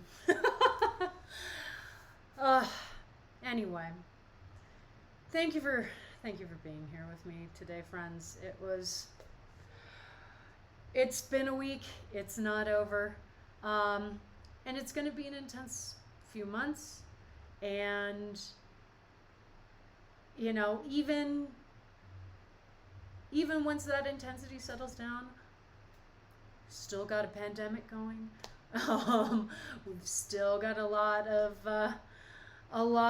Anyway. Thank you for being here with me today, friends. It's been a week. It's not over. And it's going to be an intense few months. And, even once that intensity settles down, still got a pandemic going. We've still got a lot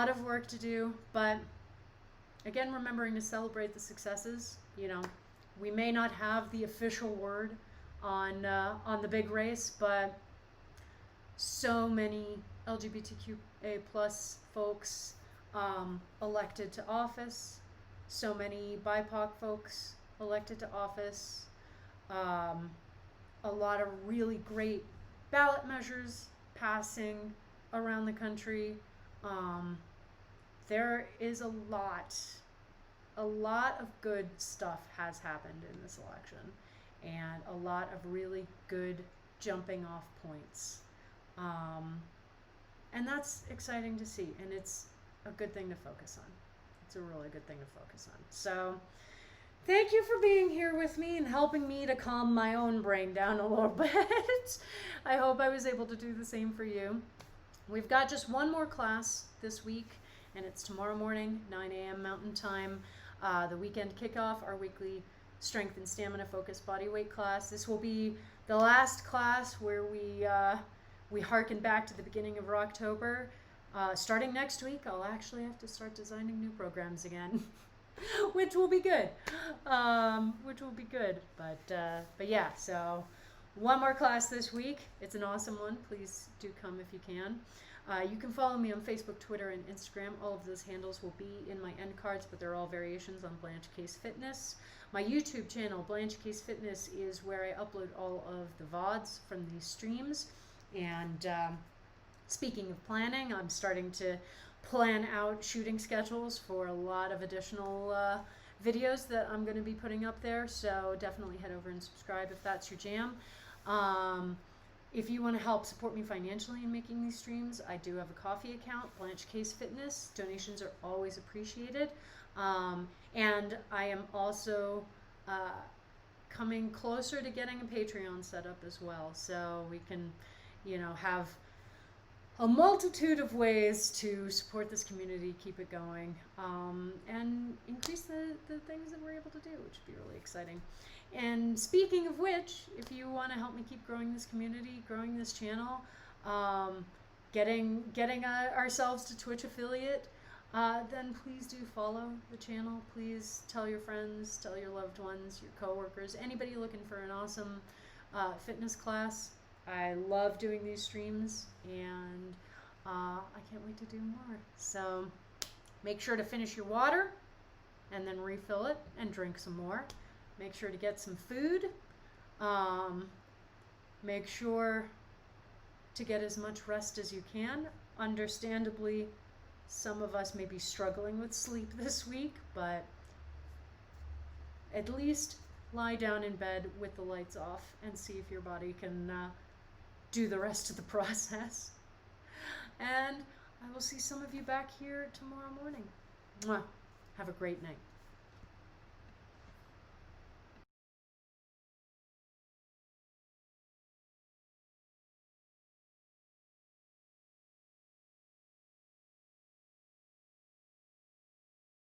of work to do. But again, remembering to celebrate the successes. We may not have the official word on the big race, but so many LGBTQA plus folks elected to office, so many BIPOC folks elected to office, a lot of really great ballot measures passing around the country. There is a lot of good stuff has happened in this election, and a lot of really good jumping off points. And that's exciting to see, and it's a good thing to focus on. It's a really good thing to focus on. So thank you for being here with me and helping me to calm my own brain down a little bit. I hope I was able to do the same for you. We've got just one more class this week, and it's tomorrow morning, 9 a.m. Mountain Time, the weekend kickoff, our weekly strength and stamina focused body weight class. This will be the last class where we harken back to the beginning of October. Starting next week, I'll actually have to start designing new programs again, which will be good. But yeah, so one more class this week. It's an awesome one. Please do come if you can. You can follow me on Facebook, Twitter, and Instagram. All of those handles will be in my end cards, but they're all variations on Blanche Case Fitness. My YouTube channel, Blanche Case Fitness, is where I upload all of the VODs from these streams. And Speaking of planning, I'm starting to plan out shooting schedules for a lot of additional videos that I'm going to be putting up there. So definitely head over and subscribe if that's your jam. If you want to help support me financially in making these streams, I do have a coffee account, Blanche Case Fitness. Donations are always appreciated. And I am also coming closer to getting a Patreon set up as well. So we can, have a multitude of ways to support this community, keep it going, and increase the things that we're able to do, which would be really exciting. And speaking of which, if you want to help me keep growing this community, growing this channel, getting ourselves to Twitch affiliate, then please do follow the channel. Please tell your friends, tell your loved ones, your coworkers, anybody looking for an awesome fitness class. I love doing these streams, and I can't wait to do more. So make sure to finish your water and then refill it and drink some more. Make sure to get some food. Make sure to get as much rest as you can. Understandably, some of us may be struggling with sleep this week, but at least lie down in bed with the lights off and see if your body can do the rest of the process. And I will see some of you back here tomorrow morning. Mwah. Have a great night.